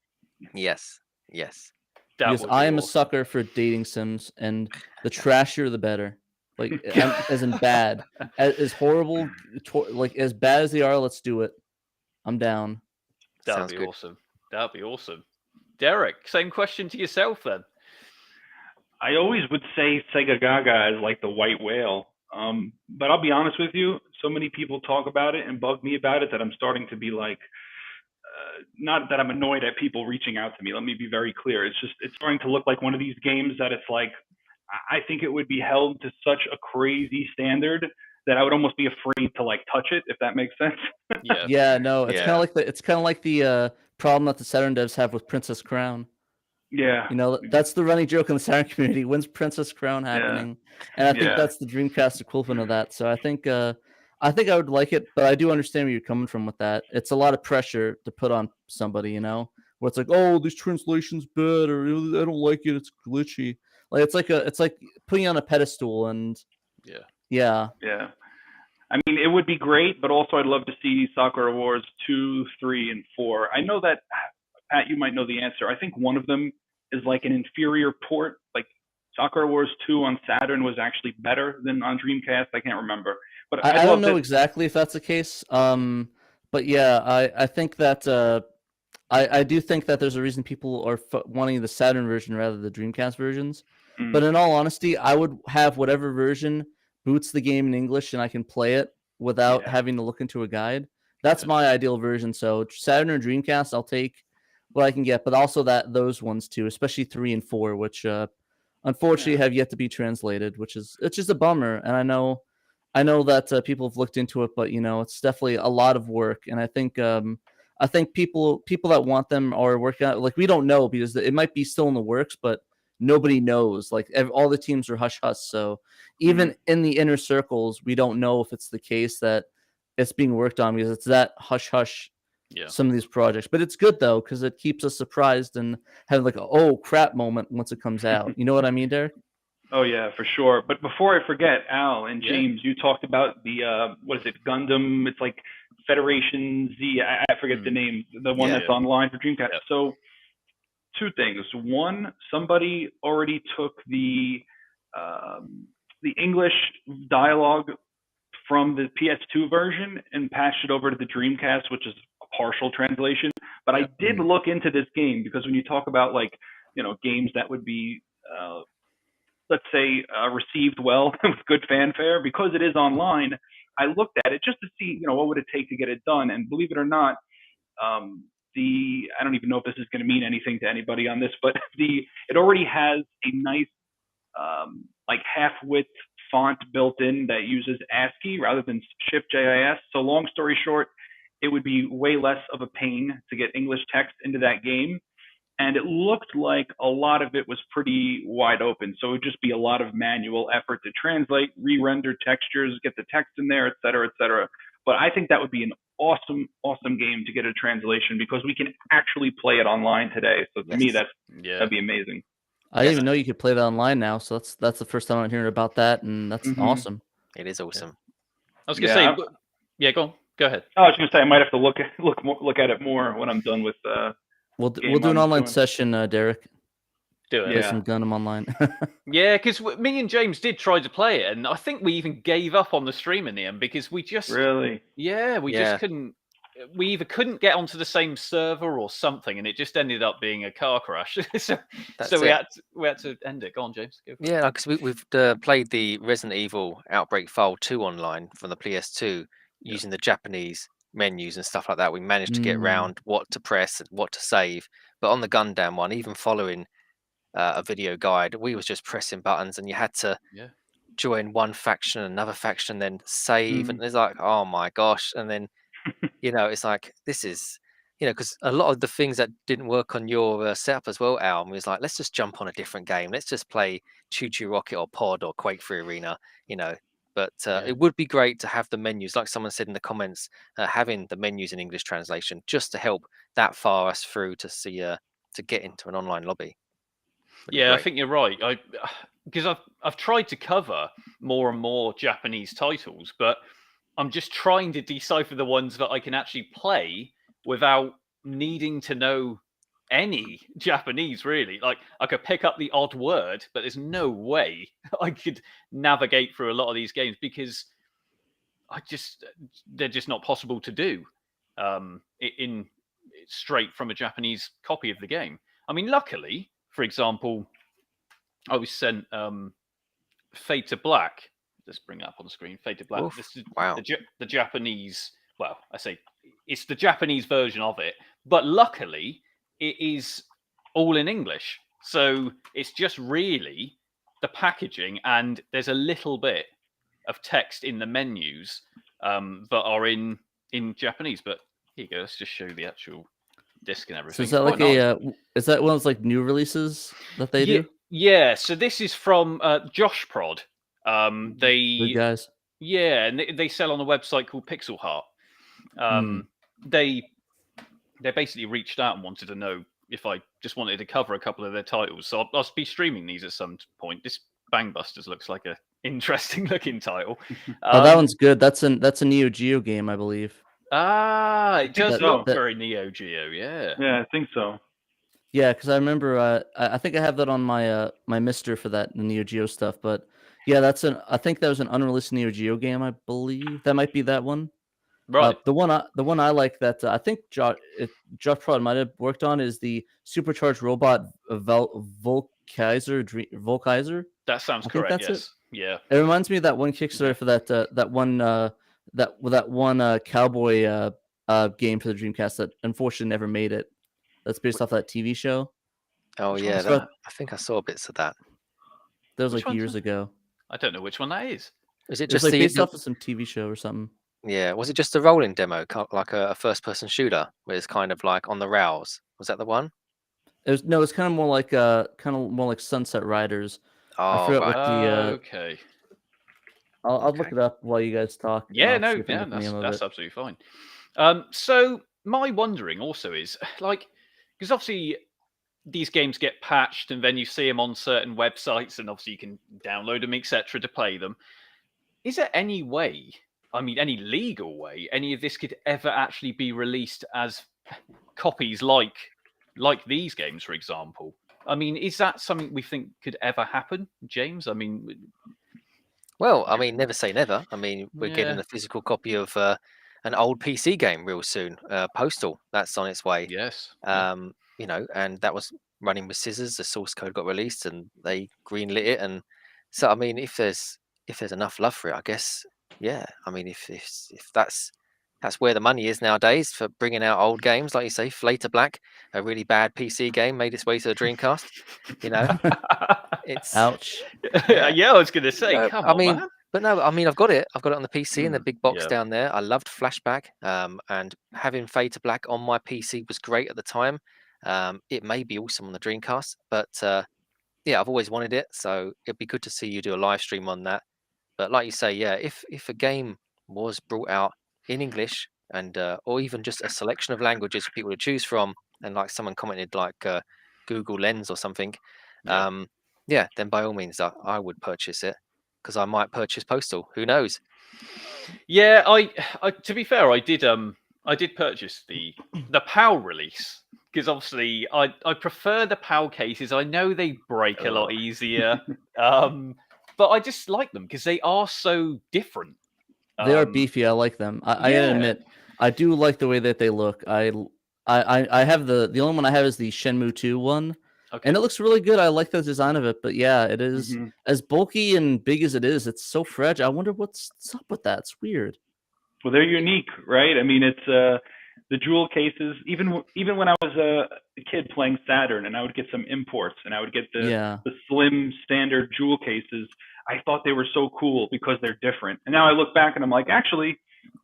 Yes. Because I am a sucker for dating sims, and the trashier the better. Like, as in bad, as horrible, like as bad as they are. Let's do it. I'm down. That'd be awesome. That'd be awesome. Derek, same question to yourself then. I always would say Sega Gaga is like the white whale. But I'll be honest with you, so many people talk about it and bug me about it that I'm starting to be like, not that I'm annoyed at people reaching out to me. Let me be very clear. It's starting to look like one of these games that it's like, I think it would be held to such a crazy standard that I would almost be afraid to like touch it, if that makes sense. Yeah, no, it's kind of like the problem that the Saturn devs have with Princess Crown. Yeah, you know, that's the running joke in the Saturn community. When's Princess Crown happening? And I think that's the Dreamcast equivalent of that. So I think I would like it, but I do understand where you're coming from with that. It's a lot of pressure to put on somebody, you know, where it's like, oh, this translation's bad, or I don't like it, it's glitchy. Like it's like putting you on a pedestal, and yeah. I mean, it would be great, but also I'd love to see Sakura Wars 2, 3, and 4. I know that, Pat, you might know the answer. I think one of them is like an inferior port. Like Sakura Wars 2 on Saturn was actually better than on Dreamcast. I can't remember. But I don't know exactly if that's the case. But yeah, I think that I do think that there's a reason people are wanting the Saturn version rather than the Dreamcast versions. But in all honesty, I would have whatever version boots the game in English and I can play it without having to look into a guide. That's my ideal version. So Saturn or Dreamcast, I'll take what I can get, but also those ones too, especially 3 and 4, which unfortunately have yet to be translated, it's just a bummer. And I know that people have looked into it, but you know, it's definitely a lot of work. And I think people that want them are working out. Like, we don't know because it might be still in the works, but nobody knows. Like, all the teams are hush hush. So even in the inner circles, we don't know if it's the case that it's being worked on because it's that hush hush. Some of these projects, but it's good though because it keeps us surprised and having like a oh crap moment once it comes out. You know what I mean, Derek? Oh yeah, for sure. But before I forget, Al and James, you talked about the what is it, Gundam? It's like Federation Z. I forget the name. The one that's online for Dreamcast. So two things. One, somebody already took the English dialogue from the PS2 version and patched it over to the Dreamcast, which is a partial translation. But I did look into this game because when you talk about like, you know, games that would be let's say received well with good fanfare, because it is online, I looked at it just to see, you know, what would it take to get it done. And believe it or not, I don't even know if this is going to mean anything to anybody on this, but it already has a nice like half-width font built in that uses ASCII rather than Shift-JIS. So long story short, it would be way less of a pain to get English text into that game. And it looked like a lot of it was pretty wide open. So it would just be a lot of manual effort to translate, re-render textures, get the text in there, et cetera, et cetera. But I think that would be an awesome, awesome game to get a translation because we can actually play it online today. So to me, that'd be amazing. I didn't even know you could play that online now. So that's the first time I'm hearing about that, and that's awesome. It is awesome. I was going to say, yeah, go on. Go ahead. I was going to say I might have to look at it more when I'm done with. We'll do an online session, Derek. Do it. Play some Gundam online. Yeah, because me and James did try to play it, and I think we even gave up on the stream in the end because we just just couldn't. We either couldn't get onto the same server or something, and it just ended up being a car crash. so we had to end it. Go on, James. Go. Yeah, because we've played the Resident Evil Outbreak File 2 online from the PS2 using the Japanese menus and stuff like that. We managed to get around what to press and what to save. But on the Gundam one, even following a video guide, we was just pressing buttons, and you had to join one faction, another faction, then save, and it's like, oh my gosh, and then. It's like, this is, because a lot of the things that didn't work on your setup as well, Al, was like, let's just jump on a different game. Let's just play Choo Choo Rocket or Pod or Quake 3 Arena, But it would be great to have the menus, like someone said in the comments, having the menus in English translation just to help that far us through to see to get into an online lobby. Yeah, I think you're right. Because I've tried to cover more and more Japanese titles, but I'm just trying to decipher the ones that I can actually play without needing to know any Japanese, really. Like, I could pick up the odd word, but there's no way I could navigate through a lot of these games because they're just not possible to do in straight from a Japanese copy of the game. I mean, luckily, for example, I was sent Fade to Black. Let's bring it up on the screen. Fade to Black. Oof, this is wow. the Japanese. Well, I say it's the Japanese version of it, but luckily it is all in English. So it's just really the packaging, and there's a little bit of text in the menus that are in Japanese. But here you go. Let's just show the actual disc and everything. So is that like is that one of those like new releases that they do? Yeah. So this is from Josh Prod. Good guys. Yeah, and they sell on a website called Pixel Heart. They basically reached out and wanted to know if I just wanted to cover a couple of their titles. So I'll be streaming these at some point. This Bangbusters looks like a interesting looking title. That one's good. That's a Neo Geo game, I believe. It does look very Neo Geo. Yeah. Yeah, I think so. Yeah, because I remember I think I have that on my my Mister for the Neo Geo stuff, but. Yeah, I think that was an unreleased Neo Geo game, I believe. That might be that one. Right. The one I like that I think Josh Prod might have worked on is the supercharged robot Volkaiser. That sounds correct. Yes. Yeah. It reminds me of that one Kickstarter for that one cowboy game for the Dreamcast that unfortunately never made it. That's based off that TV show. Oh yeah, I think I saw bits of that. That was like years ago. I don't know which one that is. Is it just like based off of some TV show or something? Yeah. Was it just a rolling demo, like a first-person shooter, where it's kind of like on the rails? Was that the one? It's kind of more like Sunset Riders. Oh, I forgot what the okay. I'll look it up while you guys talk. Yeah, that's absolutely fine. So my wondering also is like, because obviously these games get patched and then you see them on certain websites and obviously you can download them, etc., to play them. Is there any way, any legal way, any of this could ever actually be released as copies like these games, for example? Is that something we think could ever happen, James? Well, never say never. We're getting a physical copy of an old PC game real soon. Postal, that's on its way. Yes. And that was running with scissors. The source code got released, and they greenlit it. And so, if there's enough love for it, I guess, yeah. If that's that's where the money is nowadays for bringing out old games, like you say. Flater Black, a really bad PC game, made its way to the Dreamcast. You know, it's Ouch. Yeah, I was going to say, come I on, mean, man. but no, I mean, I've got it. I've got it on the PC in the big box yeah. down there. I loved Flashback, and having Fade to Black on my PC was great at the time. It may be awesome on the Dreamcast, but yeah, I've always wanted it, so it'd be good to see you do a live stream on that. But like you say, yeah, if a game was brought out in English and or even just a selection of languages for people to choose from, and like someone commented like Google Lens or something, Yeah. yeah, then by all means I would purchase it, because I might purchase Postal. Who knows? Yeah, I to be fair, I did purchase the PAL release because obviously I prefer the PAL cases. I know they break a lot easier, but I just like them because they are so different. They are beefy. I like them. I gotta yeah. admit, I do like the way that they look. I have the only one I have is the Shenmue 2 one, Okay. and it looks really good. I like the design of it, but yeah, it is as bulky and big as it is. It's so fragile. I wonder what's up with that. It's weird. Well, they're unique, right? I mean, it's the jewel cases. Even when I was a kid playing Saturn, and I would get some imports, and I would get the slim standard jewel cases. I thought they were so cool because they're different. And now I look back and I'm like, actually,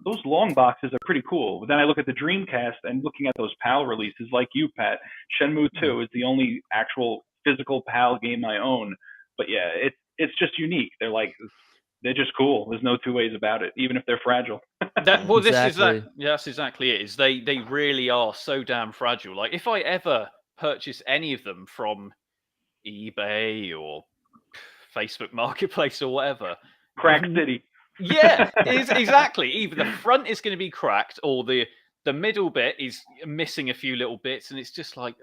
those long boxes are pretty cool. But then I look at the Dreamcast and looking at those PAL releases, like you, Pat. Shenmue 2 is the only actual physical PAL game I own. But yeah, it's just unique. They're just cool. There's no two ways about it, even if they're fragile. That's exactly it. Is they really are so damn fragile. Like if I ever purchase any of them from eBay or Facebook Marketplace or whatever, Crack City. Yeah, exactly. Either the front is going to be cracked or the middle bit is missing a few little bits, and it's just like,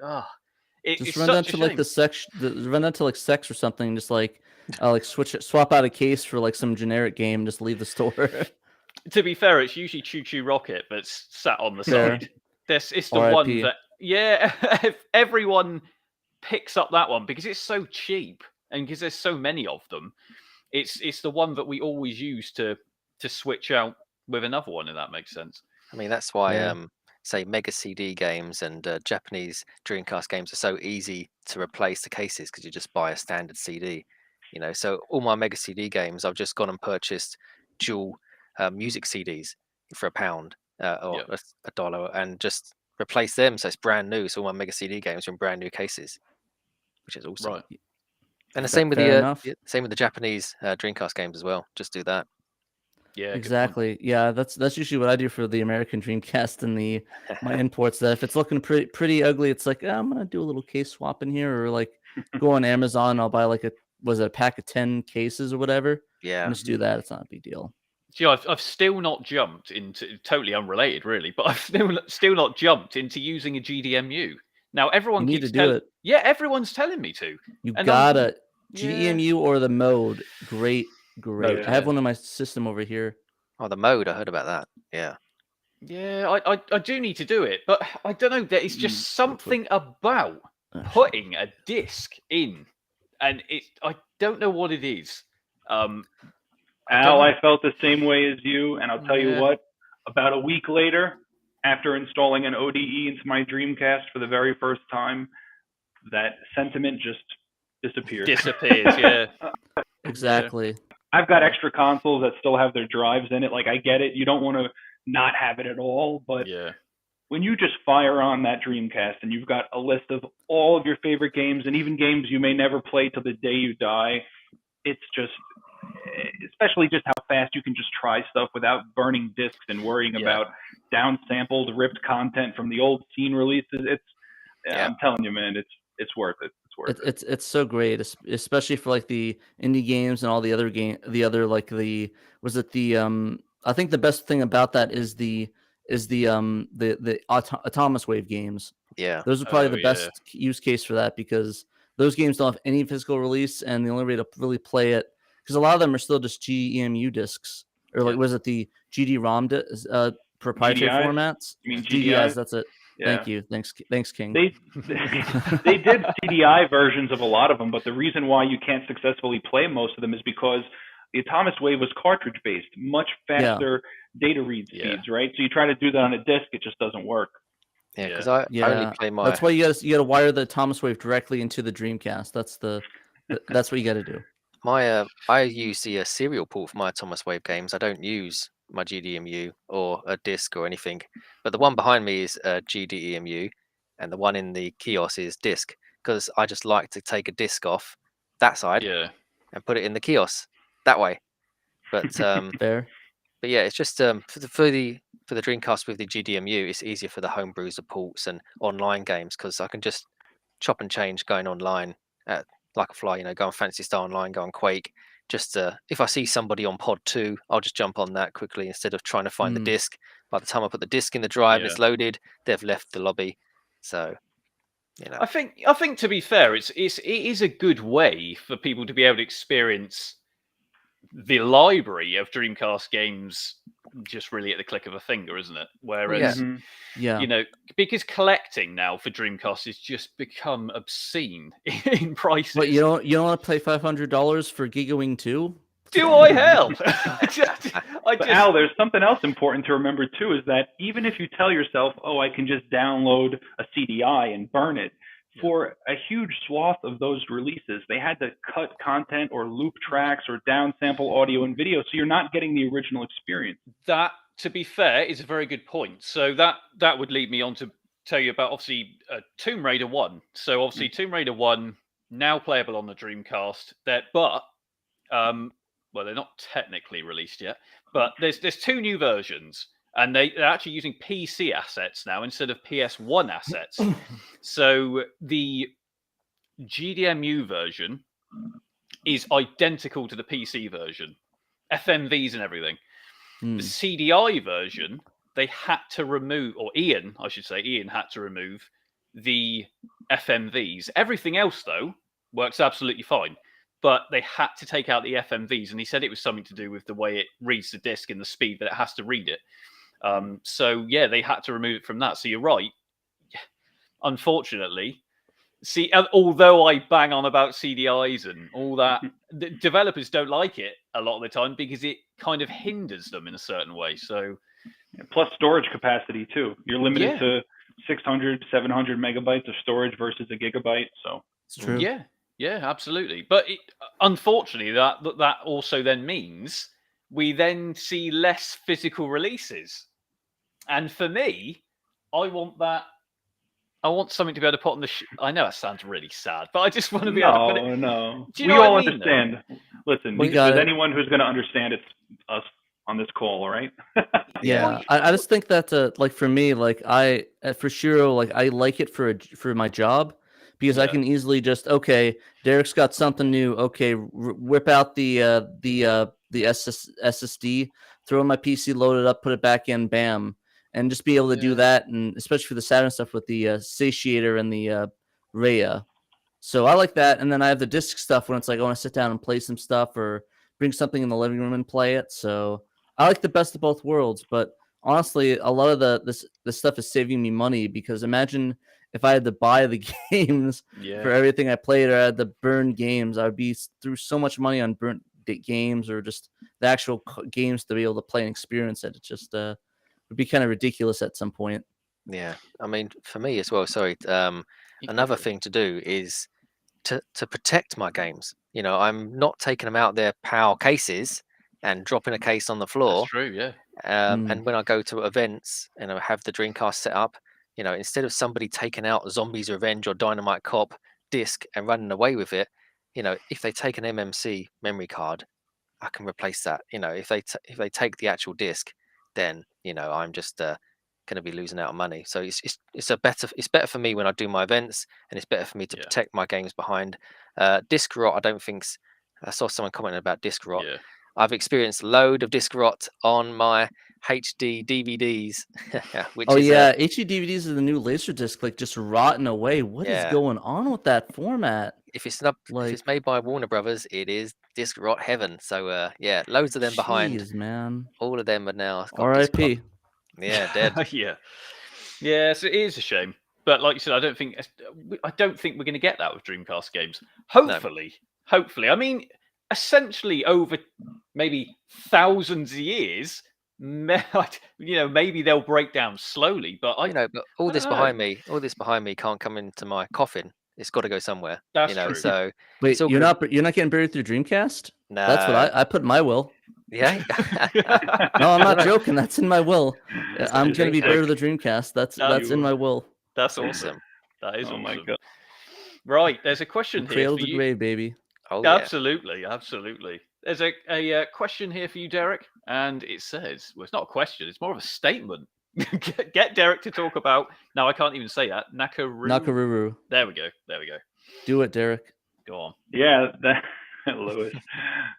just run down to like run down to like Sex or something. Just like swap out a case for like some generic game. Just leave the store. To be fair, it's usually Choo Choo Rocket that's sat on the side. It's the one that if everyone picks up that one because it's so cheap and because there's so many of them. It's the one that we always use to switch out with another one, if that makes sense. I mean, that's why say Mega CD games and Japanese Dreamcast games are so easy to replace the cases, because you just buy a standard CD. You know, so all my Mega CD games, I've just gone and purchased dual music CDs for £1 or $1 and just replace them, so it's brand new. So all my Mega CD games are in brand new cases, which is awesome. Right. And the same with the Japanese Dreamcast games as well. Just do that. Yeah, exactly. Yeah, that's usually what I do for the American Dreamcast and my imports. That if it's looking pretty ugly, it's like I'm gonna do a little case swap in here, or like go on Amazon. I'll buy like a pack of 10 cases or whatever. Yeah, and just do that. It's not a big deal. See, I've still not jumped into, totally unrelated, really, but I've still not jumped into using a GDMU. Now everyone needs to do it. Yeah, everyone's telling me to. You gotta GDMU or the mode. Great. I have one on my system over here. Oh, the mode! I heard about that. Yeah. Yeah, I do need to do it, but I don't know. There is just something about putting a disc in, and I don't know what it is. Al, I felt the same way as you, and I'll tell you what. About a week later, after installing an ODE into my Dreamcast for the very first time, that sentiment just disappears. Yeah. Exactly. Yeah. I've got extra consoles that still have their drives in it. Like, I get it. You don't want to not have it at all. But when you just fire on that Dreamcast and you've got a list of all of your favorite games and even games you may never play till the day you die, it's just, especially just how fast you can just try stuff without burning discs and worrying about downsampled, ripped content from the old scene releases. I'm telling you, man, it's worth it. It's so great, especially for like the indie games and all the other I think the best thing about that is the Autonomous Wave games. Yeah, those are probably the best use case for that, because those games don't have any physical release, and the only way to really play it, because a lot of them are still just GEMU discs, or like was it the GD-ROM proprietary GDIs? formats? You mean GDIs? That's it. Yeah. Thank you. Thanks, King. They did CDI versions of a lot of them, but the reason why you can't successfully play most of them is because The Atomic Wave was cartridge based, much faster data read speeds, right? So you try to do that on a disc, it just doesn't work. Yeah, because I only play my. That's why you got to wire the Atomic Wave directly into the Dreamcast. That's what you got to do. I use the serial port for my Atomic Wave games. I don't use my GDEMU or a disc or anything. But the one behind me is GDEMU, and the one in the kiosk is disc, because I just like to take a disc off that side and put it in the kiosk that way. But Fair. But yeah, it's just for the Dreamcast with the GDEMU, it's easier for the homebrews, the ports, and online games, because I can just chop and change going online like a fly. Go on Fantasy Star Online, go on Quake. Just if I see somebody on Pod 2, I'll just jump on that quickly instead of trying to find the disc. By the time I put the disc in the drive and it's loaded, they've left the lobby. So, I think to be fair, it is a good way for people to be able to experience the library of Dreamcast games just really at the click of a finger, isn't it? Whereas, because collecting now for Dreamcast has just become obscene in prices. But you don't want to pay $500 for GigaWing 2? Do I hell? Al, there's something else important to remember too, is that even if you tell yourself, "Oh, I can just download a CDI and burn it," for a huge swath of those releases, they had to cut content or loop tracks or downsample audio and video, so you're not getting the original experience. That, to be fair, is a very good point. So that would lead me on to tell you about, obviously, Tomb Raider 1. So obviously, Tomb Raider 1, now playable on the Dreamcast, well, they're not technically released yet, but there's two new versions. And they're actually using PC assets now instead of PS1 assets. So the GDEMU version is identical to the PC version, FMVs and everything. The CDI version, they had to remove, or Ian had to remove the FMVs. Everything else, though, works absolutely fine. But they had to take out the FMVs, and he said it was something to do with the way it reads the disc and the speed that it has to read it. So yeah, they had to remove it from that. So you're right. Unfortunately, although I bang on about CDIs and all that, the developers don't like it a lot of the time because it kind of hinders them in a certain way. So, plus storage capacity too. You're limited to 600, 700 megabytes of storage versus a gigabyte. So it's true. Yeah, absolutely. But unfortunately, that also then means we then see less physical releases. And for me, I want something to be able to put on the. I know that sounds really sad, but I just want to be able to put it. No, do you know we all what I mean, understand. though? Listen, if there's anyone who's going to understand, it's us on this call, all right? Yeah, I just think that like for me, like for Shiro, like I like it for my job because I can easily just Derek's got something new. Okay, whip out the SSD, throw in my PC, load it up, put it back in, bam. And just be able to do that, and especially for the Saturn stuff with the Satiator and the Rhea. So I like that. And then I have the disc stuff when it's like I want to sit down and play some stuff or bring something in the living room and play it. So I like the best of both worlds. But honestly, a lot of this stuff is saving me money because imagine if I had to buy the games for everything I played or I had to burn games, I would be through so much money on burnt games or just the actual games to be able to play and experience it. It's just would be kind of ridiculous at some point. Yeah, I mean, for me as well. Sorry, another thing to do is to protect my games. I'm not taking them out their PAL cases and dropping a case on the floor. That's true, yeah. And when I go to events and I have the Dreamcast set up, instead of somebody taking out Zombies Revenge or Dynamite Cop disc and running away with it, if they take an MMC memory card, I can replace that. If they take the actual disc, then I'm just going to be losing out on money. So it's better for me when I do my events, and it's better for me to protect my games behind disc rot. I don't think I saw someone commenting about disc rot. I've experienced a load of disc rot on my HD DVDs. HD DVDs are the new Laserdisc, like just rotting away. What is going on with that format? If it's not, if it's made by Warner Brothers, it is disc rot heaven. So loads of them behind. Man, all of them are now. R.I.P. Yeah, dead. Yeah. So it is a shame, but like you said, I don't think we're going to get that with Dreamcast games. Hopefully. I mean, essentially over maybe thousands of years, maybe they'll break down slowly. But but all I this don't know. behind me can't come into my coffin. It's got to go somewhere. That's true. So Wait, it's all you're gonna, not getting buried through Dreamcast? no. That's what I put in my will. Yeah. No, I'm not joking. That's in my will. I'm pretty gonna be basic. buried with the Dreamcast. That's in my will. That's Awesome. awesome. That is Oh awesome. my god. Right, there's a question here Cradle for to you. grave, baby. Oh yeah. Absolutely. There's a question here for you, Derek, and it says, well, it's not a question, it's more of a statement. Get Derek to talk about. Now I can't even say that. Nakaruru. There we go. Do it, Derek. Go on. Yeah, Lewis.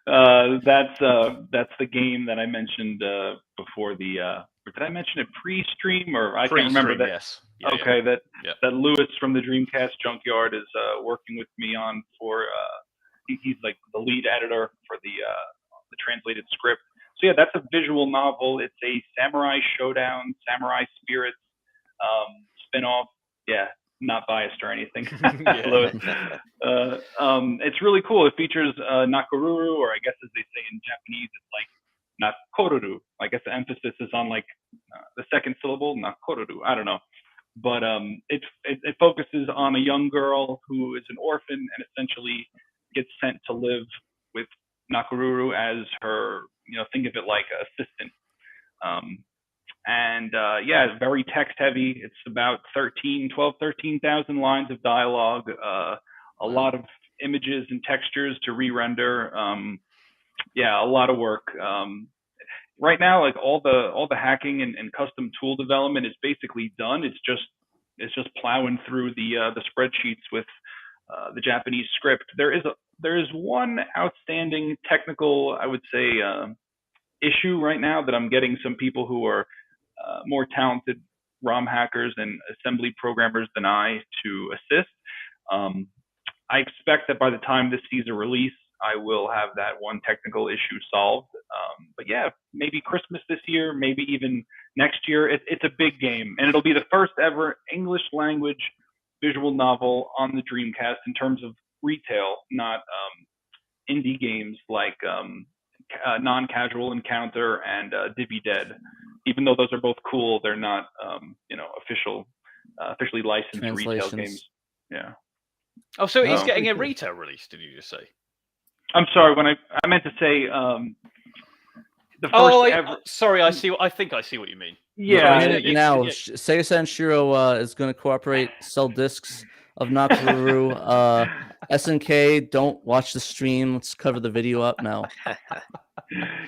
That's the game that I mentioned before the. Or did I mention it pre-stream, or I can't remember that? Yes. Okay, Yeah. that Lewis from the Dreamcast Junkyard is working with me on for. He's like the lead editor for the translated script. So yeah, that's a visual novel. It's a samurai showdown, samurai spirits spin-off. Yeah, not biased or anything. Lewis. It's really cool. It features Nakaruru, or I guess as they say in Japanese, it's like Nakoruru. I guess the emphasis is on like the second syllable, Nakoruru. I don't know. But it focuses on a young girl who is an orphan and essentially gets sent to live with Nakaruru as her, think of it like assistant. Yeah, it's very text heavy. It's about 13,000 lines of dialogue, a lot of images and textures to re-render. Yeah, a lot of work. Right now, like all the hacking and custom tool development is basically done. It's just plowing through the spreadsheets with the Japanese script. There is one outstanding technical, I would say, issue right now that I'm getting some people who are more talented ROM hackers and assembly programmers than I to assist. I expect that by the time this sees a release, I will have that one technical issue solved. But yeah, maybe Christmas this year, maybe even next year. It's a big game, and it'll be the first ever English language visual novel on the Dreamcast in terms of retail, not indie games like Non-Casual Encounter and Divi Dead. Even though those are both cool, they're not officially licensed retail games. Yeah. Oh, so it's getting a retail release, did you just say? I'm sorry, when I meant to say the first ever. Sorry, I think I see what you mean. Yeah. Now, SEGA Shiro is going to cooperate, sell discs of Nakaruru. SNK, don't watch the stream. Let's cover the video up now.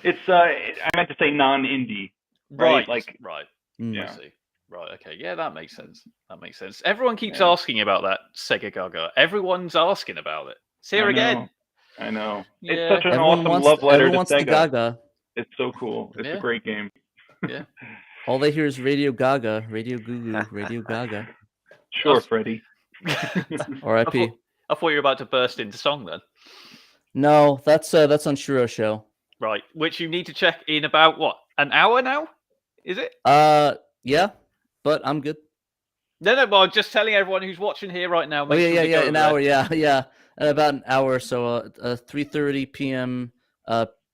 It's I meant to say non-indie. Right. Right. Yeah. I see. Right. Okay. Yeah, that makes sense. Everyone keeps asking about that Sega Gaga. Everyone's asking about it. It's here again. I know. Yeah. It's such an awesome love letter to Sega. Gaga. It's so cool. It's a great game. Yeah. All they hear is Radio Gaga, Radio Goo Goo, Radio Gaga. Sure, Freddie. R.I.P. I thought you were about to burst into song then. No, that's on Shiro Show. Right, which you need to check in about what, an hour now? Is it? Yeah, but I'm good. No, well, I'm just telling everyone who's watching here right now. An hour, yeah, about an hour or so. 3:30 p.m.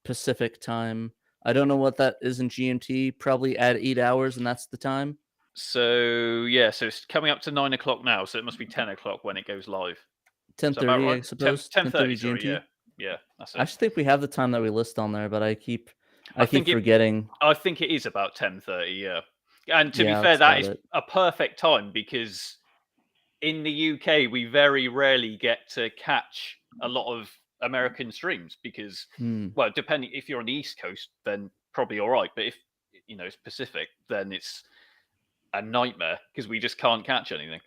Pacific time. I don't know what that is in GMT. Probably add 8 hours, and that's the time. So yeah, so it's coming up to 9 o'clock now. So it must be 10 o'clock when it goes live. 10:30, I suppose. 10:30 GMT. Yeah, that's it. I actually think we have the time that we list on there, but I keep forgetting. I think it is about 10:30. Yeah, and to be fair, that's that is about it. a perfect time because in the UK we very rarely get to catch a lot of American streams because, well, depending if you're on the East Coast, then probably all right. But if it's Pacific, then it's a nightmare because we just can't catch anything.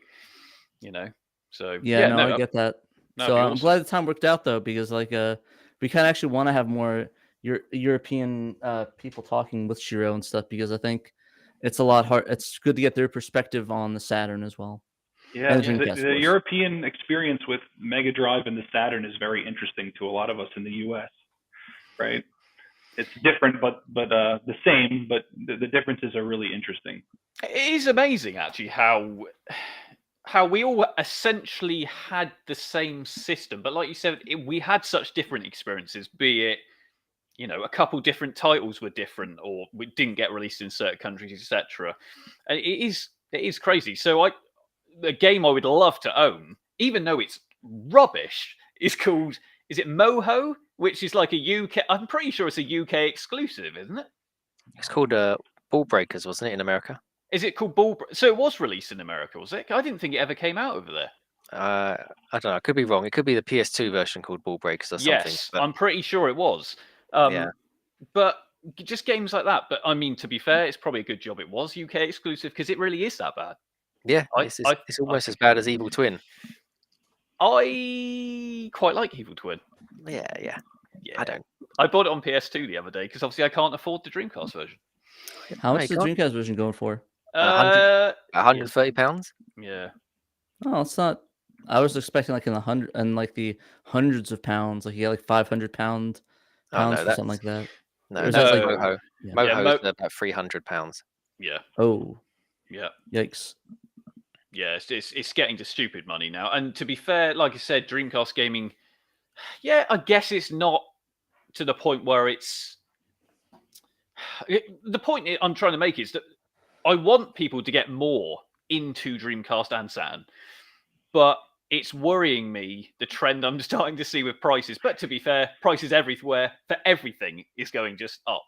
So I get that. So I'm awesome. glad the time worked out though, because we kind of actually want to have more European people talking with Shiro and stuff, because I think it's a lot hard. It's good to get their perspective on the Saturn as well. Yeah, the European experience with Mega Drive and the Saturn is very interesting to a lot of us in the U.S. Right? It's different, but the same. But the differences are really interesting. It is amazing, actually, how how we all essentially had the same system, but like you said, we had such different experiences. Be it, a couple different titles were different, or we didn't get released in certain countries, etc. And it is crazy. So the game I would love to own, even though it's rubbish, is called, is it Moho, which is like a UK. I'm pretty sure it's a UK exclusive, isn't it? It's called Ball Breakers, wasn't it, in America? Is it called Ball? So it was released in America, was it? I didn't think it ever came out over there. I don't know. I could be wrong. It could be the PS2 version called Ball Breakers or something. Yes, But I'm pretty sure it was. yeah, But just games like that. But I mean, to be fair, it's probably a good job it was UK exclusive, because it really is that bad. yeah, I- it's almost as bad as Evil Twin. I quite like Evil Twin. Yeah. Yeah, I don't. I bought it on PS2 the other day because obviously I can't afford the Dreamcast version. How much No, is the you can't. Dreamcast version going for? £130. Yeah. Oh, it's not. I was expecting like in the hundreds of pounds. Like you get like 500 pounds Oh, no, for something like that. No, Or is that's that like like- Moho. Yeah. Moho is about £300. Yeah. Oh, Yeah. yikes! Yeah, it's getting to stupid money now. And to be fair, like I said, Dreamcast gaming, yeah, I guess it's not to the point where it's... The point I'm trying to make is that I want people to get more into Dreamcast and Saturn, but it's worrying me, the trend I'm starting to see with prices. But to be fair, prices everywhere for everything is going just up.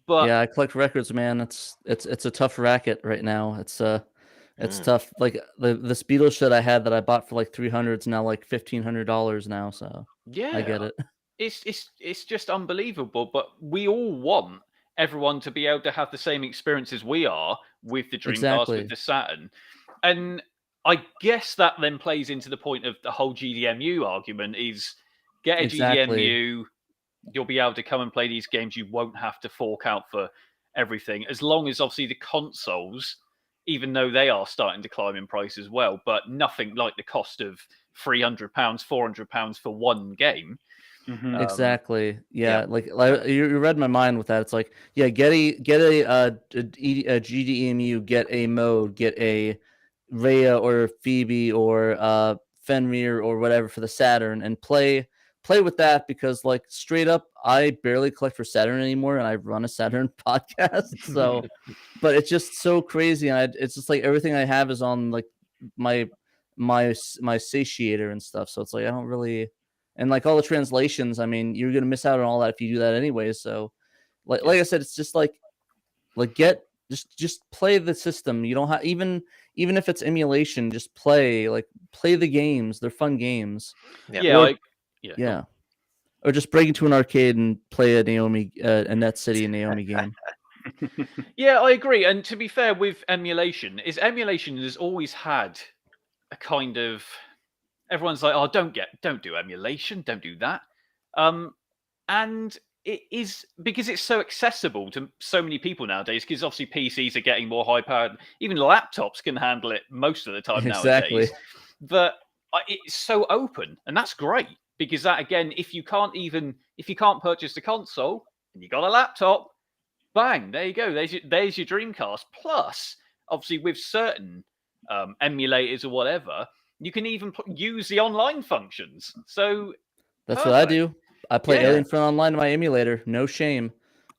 But Yeah, I collect records, man. It's a tough racket right now. It's tough. Like the Beatles shit I had that I bought for like 300 is now like $1,500 now. So yeah, I get it. It's just unbelievable. But we all want everyone to be able to have the same experience as we are with the Dreamcast, Exactly. with the Saturn. And I guess that then plays into the point of the whole GDMU argument is get a Exactly. GDMU, you'll be able to come and play these games. You won't have to fork out for everything, as long as obviously the consoles, even though they are starting to climb in price as well, but nothing like the cost of £300, £400 for one game. Mhm. Exactly. yeah. Yeah. Like you read my mind with that. It's like, yeah, get a GDEMU, get a mode, get a Rhea or Phoebe or Fenrir or whatever for the Saturn, and play with that, because like straight up, I barely collect for Saturn anymore, and I run a Saturn podcast. So, but it's just so crazy, and it's just like everything I have is on like my satiator and stuff. So it's like I don't really. And like all the translations, I mean, you're gonna miss out on all that if you do that anyway. So, like I said, it's just like just play the system. You don't have even if it's emulation, just play the games. They're fun games. Yeah. Yeah. Or just break into an arcade and play a Net City Naomi game. Yeah, I agree. And to be fair, with emulation has always had a kind of, everyone's like, oh, don't do emulation, don't do that. And it is because it's so accessible to so many people nowadays, because obviously PCs are getting more high powered. Even laptops can handle it most of the time Exactly. nowadays. But it's so open, and that's great, because that, again, if you can't purchase the console and you got a laptop, bang, there you go. There's your Dreamcast. Plus, obviously, with certain emulators or whatever, you can even use the online functions. So that's what I perfect. do. I play Yeah. Alien Front Online on my emulator. No shame.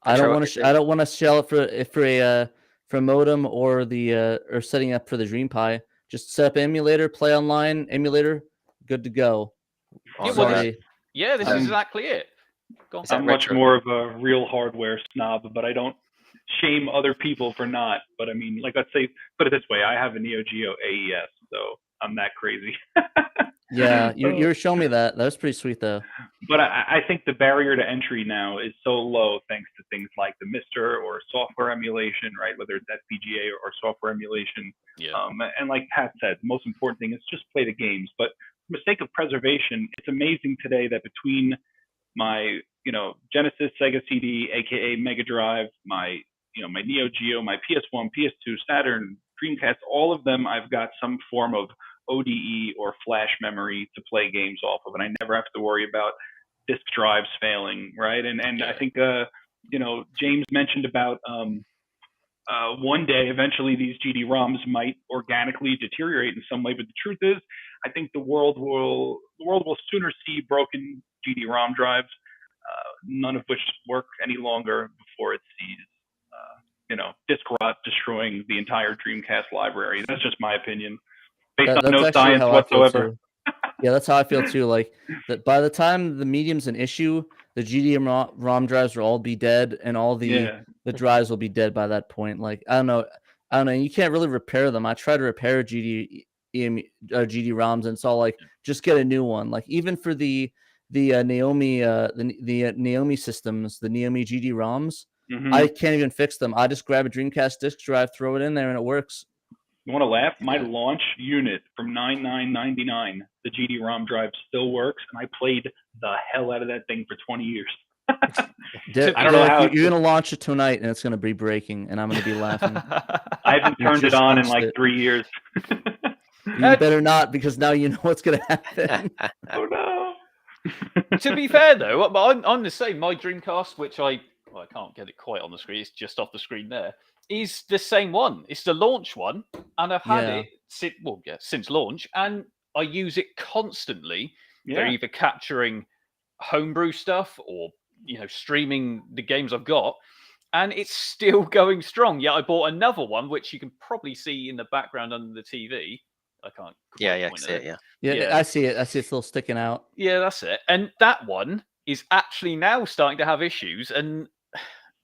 I Control don't want to. everything. I don't want to shell it for a modem or the or setting up for the Dream Pi. Just set up emulator, play online, emulator, good to go. Yeah, well, Sorry. Yeah, this is exactly it. Go on. Is that I'm much retro? more of a real hardware snob, but I don't shame other people for not. But I mean, like, let's say, put it this way, I have a Neo Geo AES, so I'm that crazy. Yeah, you were showing me that. That was pretty sweet though. But I think the barrier to entry now is so low thanks to things like the Mister or software emulation, right? Whether it's FPGA or software emulation. Yeah. And like Pat said, the most important thing is just play the games. But for the sake of preservation, it's amazing today that between my, Genesis, Sega CD, aka Mega Drive, my Neo Geo, my PS1, PS2, Saturn, Dreamcast, all of them, I've got some form of ODE or flash memory to play games off of, and I never have to worry about disk drives failing, right? And Yeah. I think James mentioned about one day, eventually, these GD-ROMs might organically deteriorate in some way. But the truth is, I think the world will sooner see broken GD-ROM drives, none of which work any longer, before it sees disk rot destroying the entire Dreamcast library. That's just my opinion, based on no science whatsoever. Yeah, that's how I feel too. Like that, by the time the medium's an issue, the GD-ROM drives will all be dead, and all the drives will be dead by that point. Like I don't know. You can't really repair them. I try to repair GD-ROMs, and it's all like just get a new one. Like even for the Naomi Naomi systems, the Naomi GD-ROMs, I can't even fix them. I just grab a Dreamcast disk drive, throw it in there, and it works. You want to laugh? My launch unit from $99.99, the GD-ROM drive still works, and I played the hell out of that thing for 20 years. I don't know how you're going to launch it tonight, and it's going to be breaking, and I'm going to be laughing. I haven't turned it on in like 3 years. You better not, because now you know what's going to happen. Oh no! To be fair though, I'm the same. My Dreamcast, which I can't get it quite on the screen, it's just off the screen there, is the same one. It's the launch one, and I've had it since launch, and I use it constantly. Yeah. They're either capturing homebrew stuff or streaming the games I've got, and it's still going strong. Yeah, I bought another one, which you can probably see in the background under the TV. I can't. Yeah, I see it. Yeah, I see it. I see it's still sticking out. Yeah, that's it. And that one is actually now starting to have issues, and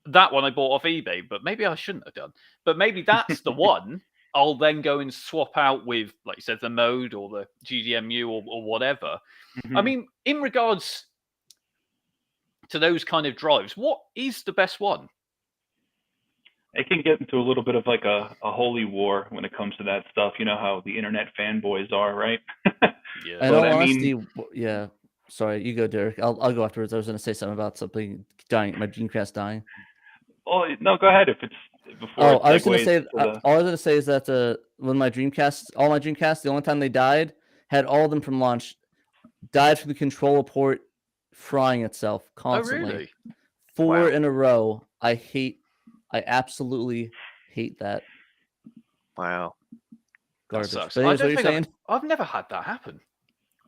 that one I bought off eBay, but maybe I shouldn't have done. But maybe that's the one I'll then go and swap out with, like you said, the mode or the GDMU or whatever. I mean, in regards to those kind of drives, what is the best one? It can get into a little bit of like a holy war when it comes to that stuff. You know how the internet fanboys are, right? Yeah. In all honesty, sorry, you go, Derek. I'll go afterwards. I was going to say something about something dying, my Dreamcast dying. Oh no, go ahead. If it's before. Oh, I was going to say. All I was going to say is that when my Dreamcast, all my Dreamcasts, the only time they died, had all of them from launch, died from the controller port frying itself constantly. Oh, really? 4 in a row. I absolutely hate that. Wow. Garbage. That sucks. But anyways, what you're saying? I've never had that happen.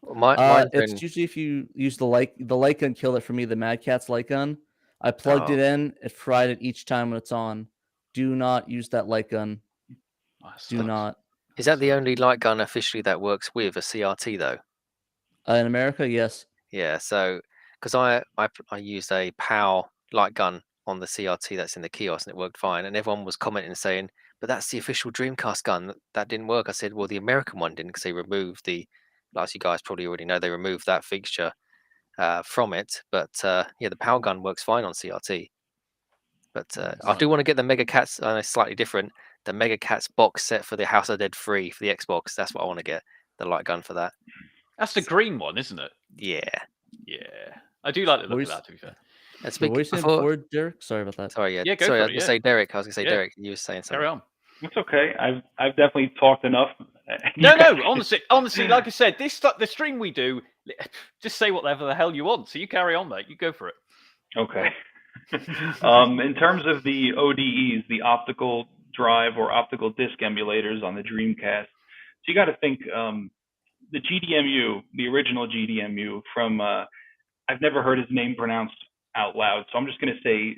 It's usually if you use the light gun killed it for me, the Mad Catz light gun. I plugged it in, it fried it each time when it's on. Do not use that light gun. Do not. Is that the only light gun officially that works with a CRT though? In America, yes. Yeah, so because I used a POW light gun on the CRT that's in the kiosk and it worked fine, and everyone was commenting and saying, but that's the official Dreamcast gun, that didn't work. I said, well, the American one didn't, because they removed as you guys probably already know, they removed that fixture from it. But the POW gun works fine on CRT. But I do want to get the Mega Catz. It's slightly different. The Mega Catz box set for the House of Dead 3 for the Xbox. That's what I want to get, the light gun for that. That's the green one, isn't it? Yeah. I do like the look of that, to be fair. What were you saying before, Derek? Sorry about that. Sorry, go sorry, for I was going to say Derek. Derek, you were saying something. Carry on. It's okay. I've definitely talked enough. No, honestly, like I said, the stream we do, just say whatever the hell you want. So you carry on, mate. You go for it. Okay. In terms of the ODEs, the optical drive or optical disc emulators on the Dreamcast, so you got to think the GDMU, the original GDMU from, I've never heard his name pronounced out loud, so I'm just going to say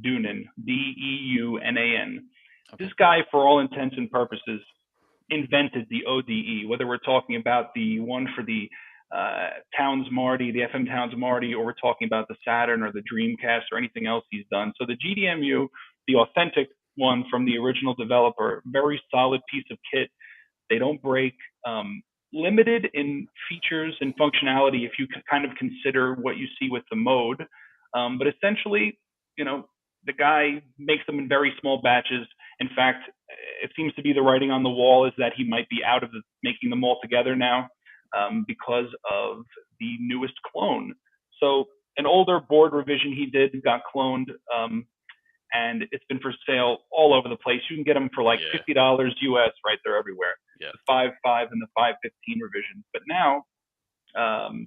Deunan, Deunan. Okay. This guy, for all intents and purposes, invented the ODE, whether we're talking about the one for the Towns Marty, the FM Towns Marty, or we're talking about the Saturn or the Dreamcast or anything else he's done. So the GDMU, the authentic one from the original developer, very solid piece of kit. They don't break. Limited in features and functionality if you kind of consider what you see with the mode. But essentially, the guy makes them in very small batches. In fact, it seems to be the writing on the wall is that he might be out of making them all together now because of the newest clone. So an older board revision he did got cloned, and it's been for sale all over the place. You can get them for like $50 US right there everywhere. Yeah. The 5.5 and the 5.15 revisions. But now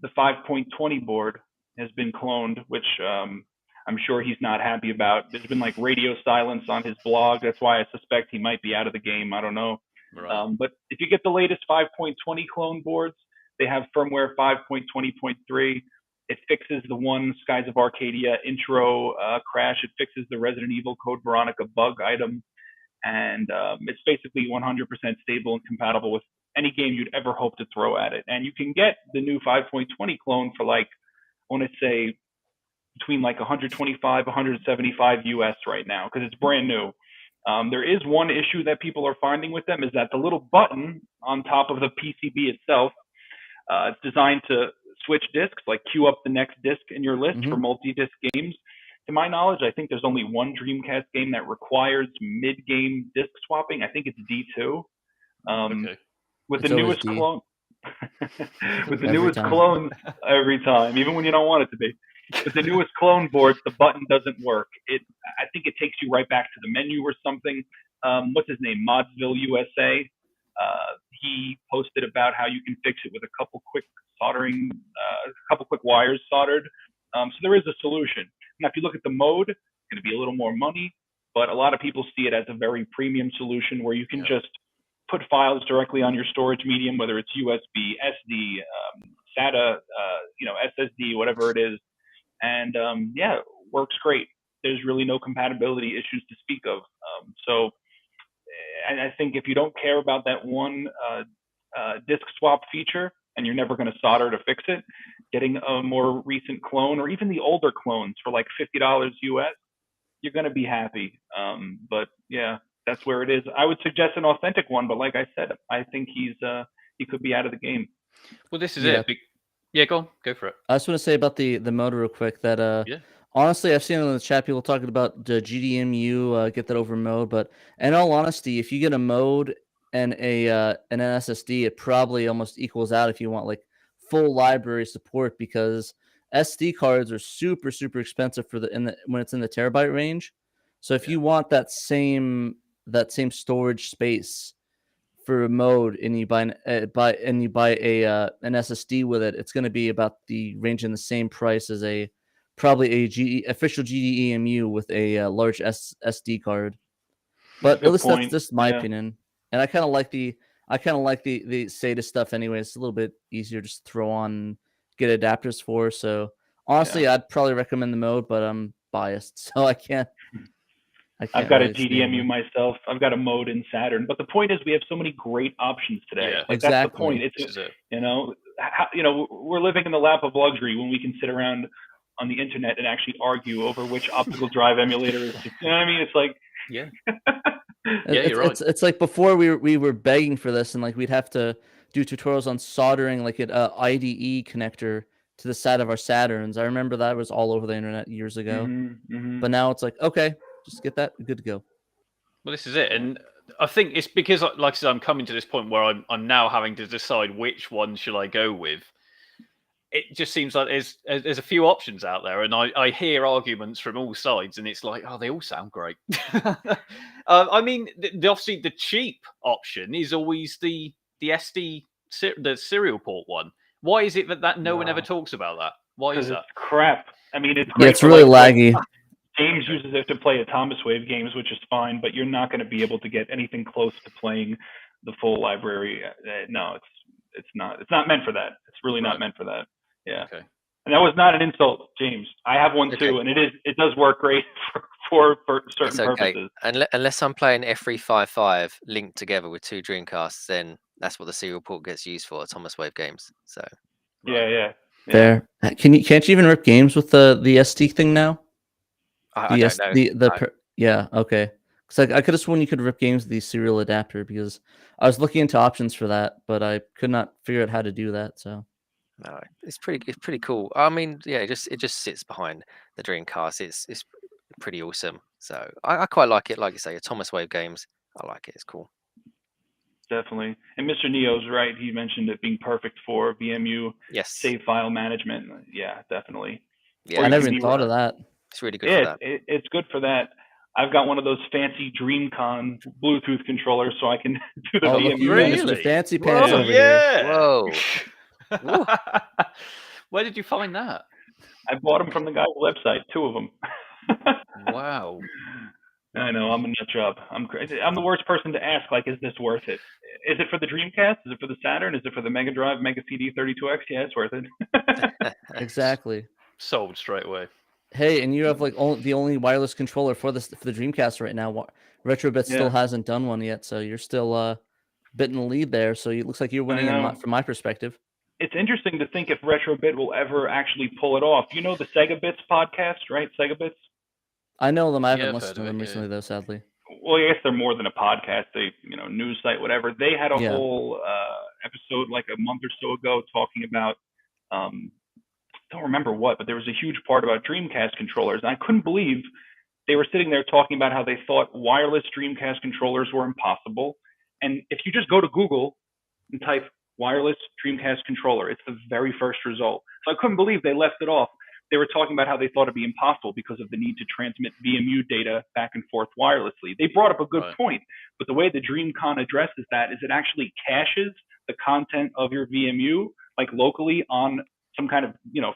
the 5.20 board has been cloned, which I I'm sure he's not happy about. There's been like radio silence on his blog. That's why I suspect he might be out of the game. I don't know. Right. But if you get the latest 5.20 clone boards, they have firmware 5.20.3. It fixes the one Skies of Arcadia intro crash. It fixes the Resident Evil Code Veronica bug item. And it's basically 100% stable and compatible with any game you'd ever hope to throw at it. And you can get the new 5.20 clone for like, I want to say, between like 125, 175 US right now, because it's brand new. There is one issue that people are finding with them, is that the little button on top of the PCB itself, it's designed to switch discs, like queue up the next disc in your list for multi-disc games. To my knowledge, I think there's only one Dreamcast game that requires mid-game disc swapping. I think it's D2. Okay. With It's the always newest D. clone, with the Every newest time. clones every time, even when you don't want it to be. With the newest clone boards, the button doesn't work. I think it takes you right back to the menu or something. What's his name? Modsville USA. He posted about how you can fix it with a couple quick soldering, a couple quick wires soldered. So there is a solution. Now, if you look at the mode, it's going to be a little more money, but a lot of people see it as a very premium solution where you can just put files directly on your storage medium, whether it's USB, SD, SATA, SSD, whatever it is. And yeah, works great. There's really no compatibility issues to speak of. And I think if you don't care about that one disk swap feature, and you're never going to solder to fix it, getting a more recent clone or even the older clones for like $50 US, you're going to be happy. But yeah, that's where it is. I would suggest an authentic one, but like I said, I think he could be out of the game. Well, this is it. Yeah, go for it. I just want to say about the mode real quick that honestly, I've seen in the chat people talking about the GDMU get that over mode, but in all honesty, if you get a mode and an SSD, it probably almost equals out if you want like full library support, because SD cards are super expensive for when it's in the terabyte range. So if you want that same storage space for a mode and you buy an SSD with it, it's going to be about the range in the same price as probably a official GDEMU with a large SD card. But at least that's just my opinion, and I kind of like the SATA stuff anyway. It's a little bit easier just to throw on and get adapters for. So honestly, I'd probably recommend the mode, but I'm biased, so I can't. I've got a GDMU myself. I've got a mode in Saturn. But the point is, we have so many great options today. Yeah, like, that's the point. We're living in the lap of luxury when we can sit around on the internet and actually argue over which optical drive emulator is. You know what I mean? It's like, yeah, you're right. It's like before we were begging for this, and like we'd have to do tutorials on soldering like an IDE connector to the side of our Saturns. I remember that was all over the internet years ago. But now it's like, okay, just get that, good to go. Well, this is it, and I think it's because, like I said, I'm coming to this point where I'm now having to decide which one should I go with. It just seems like there's a few options out there, and I hear arguments from all sides, and it's like, oh, they all sound great. I mean, obviously the cheap option is always the SD, the serial port one. Why is it that no one ever talks about that? Why is that? It's crap. I mean, it's great. It's really laggy. James uses it to play Thomas Wave games, which is fine, but you're not going to be able to get anything close to playing the full library. No, it's not. It's not meant for that. It's really not meant for that. Yeah. Okay. And that was not an insult, James. I have one too, and it does work great for certain purposes. Unless I'm playing F355 linked together with two Dreamcasts, then that's what the serial port gets used for, Thomas Wave games. So. Yeah. There. Can't you even rip games with the SD thing now? I don't know. Okay. Because I could have sworn you could rip games with the serial adapter, because I was looking into options for that, but I could not figure out how to do that. So. No, it's pretty cool. I mean, yeah, it just sits behind the Dreamcast. It's pretty awesome. So I quite like it. Like you say, Thomas Wave games, I like it. It's cool. Definitely. And Mr. Neo's right. He mentioned it being perfect for VMU save file management. Yeah, definitely. Yeah, I never even thought of that. It's really good for that. It's good for that. I've got one of those fancy DreamCon Bluetooth controllers, so I can do the VMU. Really? Fancy pants over here. Whoa. Where did you find that? I bought them from the guy's website, 2 of them. Wow. I know, I'm a nut job. I'm the worst person to ask, like, is this worth it? Is it for the Dreamcast? Is it for the Saturn? Is it for the Mega Drive, Mega CD 32X? Yeah, it's worth it. Exactly. Sold straight away. Hey, and you have like the only wireless controller for the Dreamcast right now. Retrobit still hasn't done one yet, so you're still bit in the lead there. So it looks like you're winning from my perspective. It's interesting to think if Retrobit will ever actually pull it off. You know the Sega Bits podcast, right? Sega Bits? I know them. I Yeah, haven't I've listened to heard of them it, recently, though, sadly. Well, I guess they're more than a podcast. They, news site, whatever. They had a whole episode like a month or so ago talking about, don't remember what, but there was a huge part about Dreamcast controllers. And I couldn't believe they were sitting there talking about how they thought wireless Dreamcast controllers were impossible. And if you just go to Google and type wireless Dreamcast controller, it's the very first result. So I couldn't believe they left it off. They were talking about how they thought it'd be impossible because of the need to transmit VMU data back and forth wirelessly. They brought up a good point, but the way the DreamCon addresses that is it actually caches the content of your VMU, like locally on some kind of,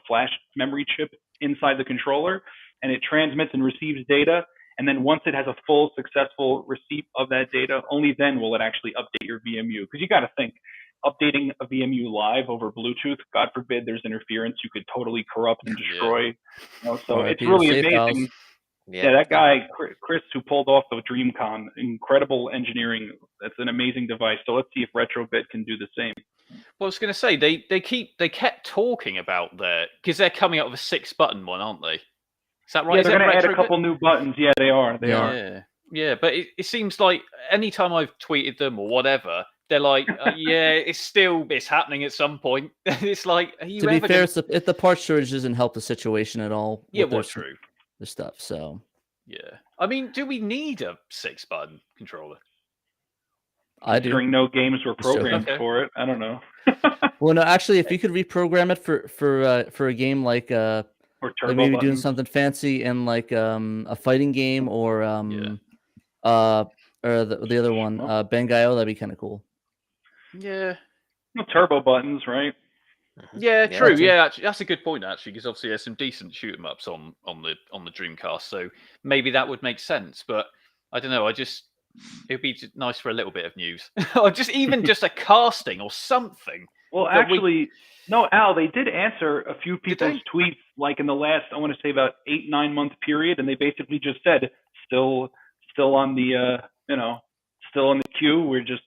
flash memory chip inside the controller, and it transmits and receives data. And then once it has a full successful receipt of that data, only then will it actually update your VMU. Because you got to think, updating a VMU live over Bluetooth, God forbid there's interference, you could totally corrupt and destroy. So it's really amazing. Yeah, that guy, Chris, who pulled off the DreamCon, incredible engineering. That's an amazing device. So let's see if Retrobit can do the same. Well, I was going to say, they kept talking about because they're coming up with a 6-button one, aren't they? Is that right? Yeah, they're going to add a couple new buttons. Yeah, they are. They are. Yeah, but it seems like anytime I've tweeted them or whatever, they're like, it's happening at some point. It's like, are you to be fair, if the part shortage doesn't help the situation at all. Yeah, well, true. The stuff, so. Yeah. I mean, do we need a 6-button controller? I do. Considering no games were programmed for it, I don't know. Well, no, actually, if you could reprogram it for a game like or turbo maybe buttons. doing something fancy in like a fighting game or the other one, Bangai-O, that'd be kind of cool. Yeah. No turbo buttons, right? Yeah, true. Yeah, actually, that's a good point, actually, because obviously there's some decent shoot 'em ups on the Dreamcast, so maybe that would make sense. But I don't know. It'd be nice for a little bit of news, or just a casting or something. Well, actually, no, Al, they did answer a few people's tweets, like in the last, I want to say about 8-9 month period, and they basically just said, still on the, still in the queue. We're just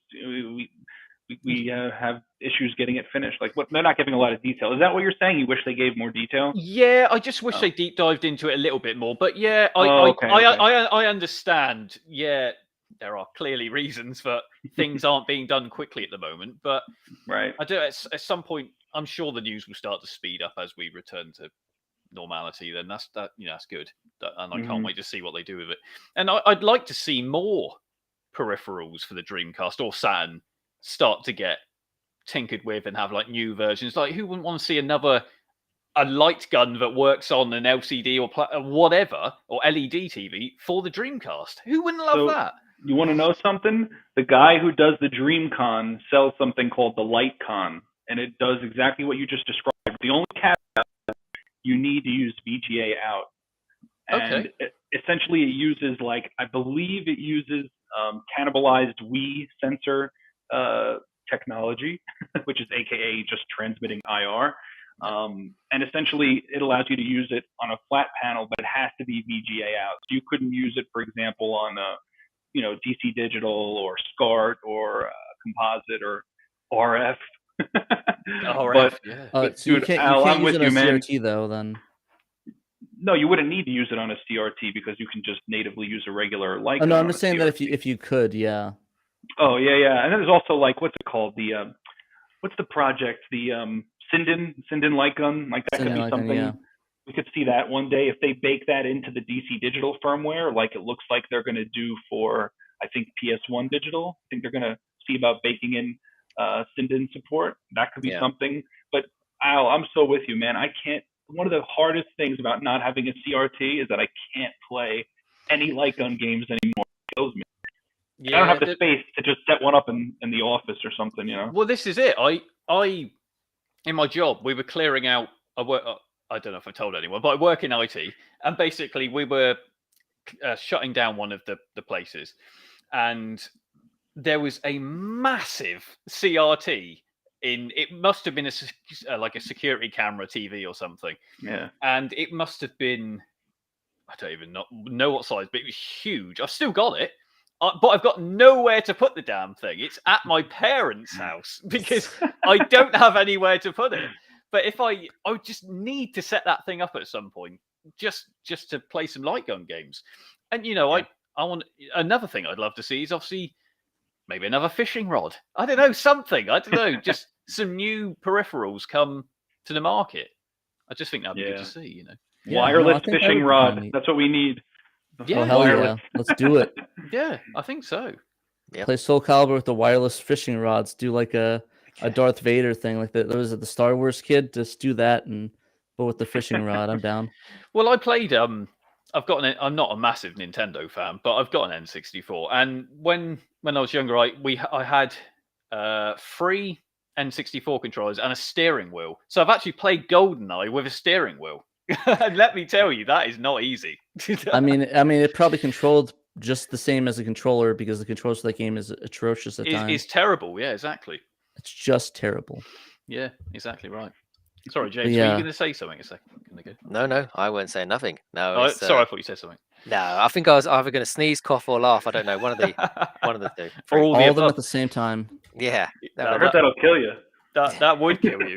we have issues getting it finished. Like, they're not giving a lot of detail. Is that what you're saying? You wish they gave more detail? Yeah, I just wish they deep dived into it a little bit more. But yeah, I understand. Yeah, there are clearly reasons for things aren't being done quickly at the moment. But I do at some point, I'm sure the news will start to speed up as we return to normality. Then that's good, and I can't wait to see what they do with it. And I'd like to see more peripherals for the Dreamcast or Saturn start to get tinkered with and have like new versions. Like, who wouldn't want to see a light gun that works on an LCD or whatever, or LED TV for the Dreamcast? Who wouldn't love that? You want to know something? The guy who does the DreamCon sells something called the LightCon, and it does exactly what you just described. The only caveat, you need to use VGA out. And essentially it uses, I believe it uses cannibalized Wii sensor technology, which is AKA just transmitting IR. And essentially it allows you to use it on a flat panel, but it has to be VGA out. So you couldn't use it, for example, on a, DC digital or SCART or composite or RF. But so you can't use it on a CRT though, then. No, you wouldn't need to use it on a CRT because you can just natively use a regular light. Oh, no, I'm just saying that if you could, yeah. Oh yeah, and then there's also what's it called? The what's the project? The Sinden light gun. Like that could be something. We could see that one day if they bake that into the DC digital firmware, like it looks like they're going to do for, I think, PS1 digital. I think they're going to see about baking in Sinden support. That could be something. But Al, I'm so with you, man. I can't. One of the hardest things about not having a CRT is that I can't play any light gun games anymore. It kills me. Yeah, I don't have the space to just set one up in the office or something, Well, this is it. I in my job, we were clearing out. I don't know if I told anyone, but I work in IT, and basically we were shutting down one of the places, and there was a massive CRT in. It must have been like a security camera TV or something. Yeah. And it must have been, I don't even know what size, but it was huge. I've still got it, but I've got nowhere to put the damn thing. It's at my parents' house because I don't have anywhere to put it. But if I would just need to set that thing up at some point, just to play some light gun games. And I want another thing I'd love to see is obviously maybe another fishing rod. I don't know, something. I don't know, just some new peripherals come to the market. I just think that'd be good to see, Yeah, wireless I think that fishing would be rod. kinda neat. That's what we need. Yeah, Oh, hell wireless. yeah. Let's do it. Yeah, I think so. Yep. Play Soul Calibur with the wireless fishing rods. Do like a Darth Vader thing, like there was the Star Wars kid. Just do that, but with the fishing rod, I'm down. Well, I played. I've got I'm not a massive Nintendo fan, but I've got an N64. And when I was younger, I had 3 N64 controllers and a steering wheel. So I've actually played GoldenEye with a steering wheel. And let me tell you, that is not easy. I mean, it probably controlled just the same as a controller because the controls for that game is atrocious at times. It's terrible. Yeah, exactly. It's just terrible. Yeah, exactly right. Sorry, James. Yeah. Were you going to say something a second ago? No, I won't say nothing. No, Oh, sorry, I thought you said something. No, I think I was either going to sneeze, cough, or laugh. I don't know. One of the two. Or all All the of them above. at the same time. Yeah. No, I heard that'll kill you. That would kill you.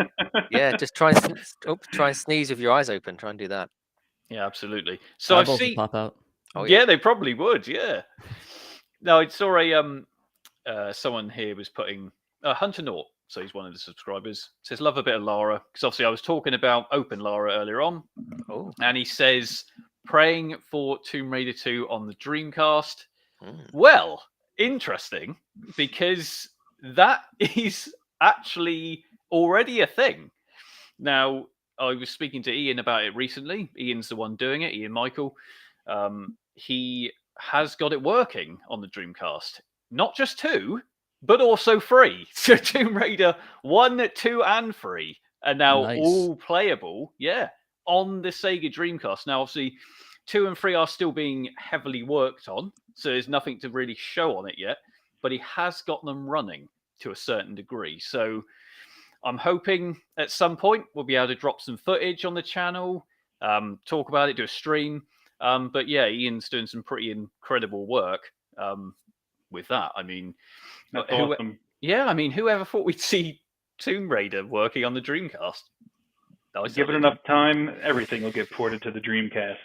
Yeah, just try and sneeze with your eyes open. Try and do that. Yeah, absolutely. So I've Eyeballs will seen. pop out. Oh, yeah, they probably would. Yeah. No, I saw someone here was putting Hunter Naught. So he's one of the subscribers. Says love a bit of Lara because obviously I was talking about Open Lara earlier on. Oh. And he says praying for Tomb Raider 2 on the Dreamcast. Mm. Well, interesting because that is actually already a thing. Now, I was speaking to Ian about it recently. Ian's the one doing it, Ian Michael. He has got it working on the Dreamcast. Not just 2, but also 3. So Tomb Raider 1, 2, and 3 are now all playable, on the Sega Dreamcast. Now, obviously, 2 and 3 are still being heavily worked on, so there's nothing to really show on it yet, but he has got them running to a certain degree. So I'm hoping at some point we'll be able to drop some footage on the channel, talk about it, do a stream. But yeah, Ian's doing some pretty incredible work with that. I mean, that's awesome. Yeah, I mean, whoever thought we'd see Tomb Raider working on the Dreamcast? Given enough time, everything will get ported to the Dreamcast.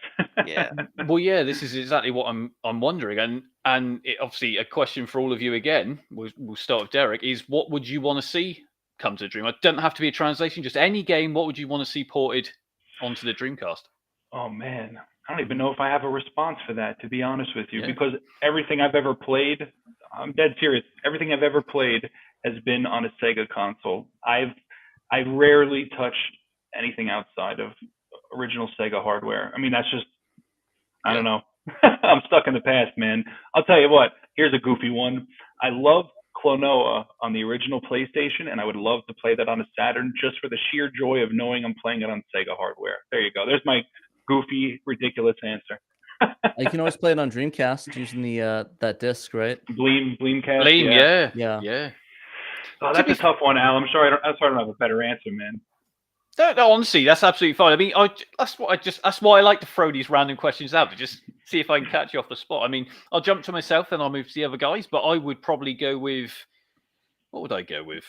Yeah. Well, yeah, this is exactly what I'm wondering, and it, obviously a question for all of you again. We'll start with Derek. Is what would you want to see come to Dream? It doesn't have to be a translation, just any game. What would you want to see ported onto the Dreamcast? Oh man, I don't even know if I have a response for that, to be honest with you, Yeah. because everything I've ever played, I'm dead serious. Everything I've ever played has been on a Sega console. I rarely touch anything outside of original Sega hardware. I mean, that's just, I don't know. I'm stuck in the past, man. I'll tell you what, here's a goofy one. I love Klonoa on the original PlayStation, and I would love to play that on a Saturn just for the sheer joy of knowing I'm playing it on Sega hardware. There you go. There's my goofy, ridiculous answer. You can always play it on Dreamcast using the that disc, right? Bleemcast. Bleem, Yeah. Oh, that's a tough one, Al. I'm sorry I don't have a better answer, man. No, honestly, that's absolutely fine. I mean, that's why I like to throw these random questions out to just see if I can catch you off the spot. I mean, I'll jump to myself and I'll move to the other guys, but I would probably go with, what would I go with?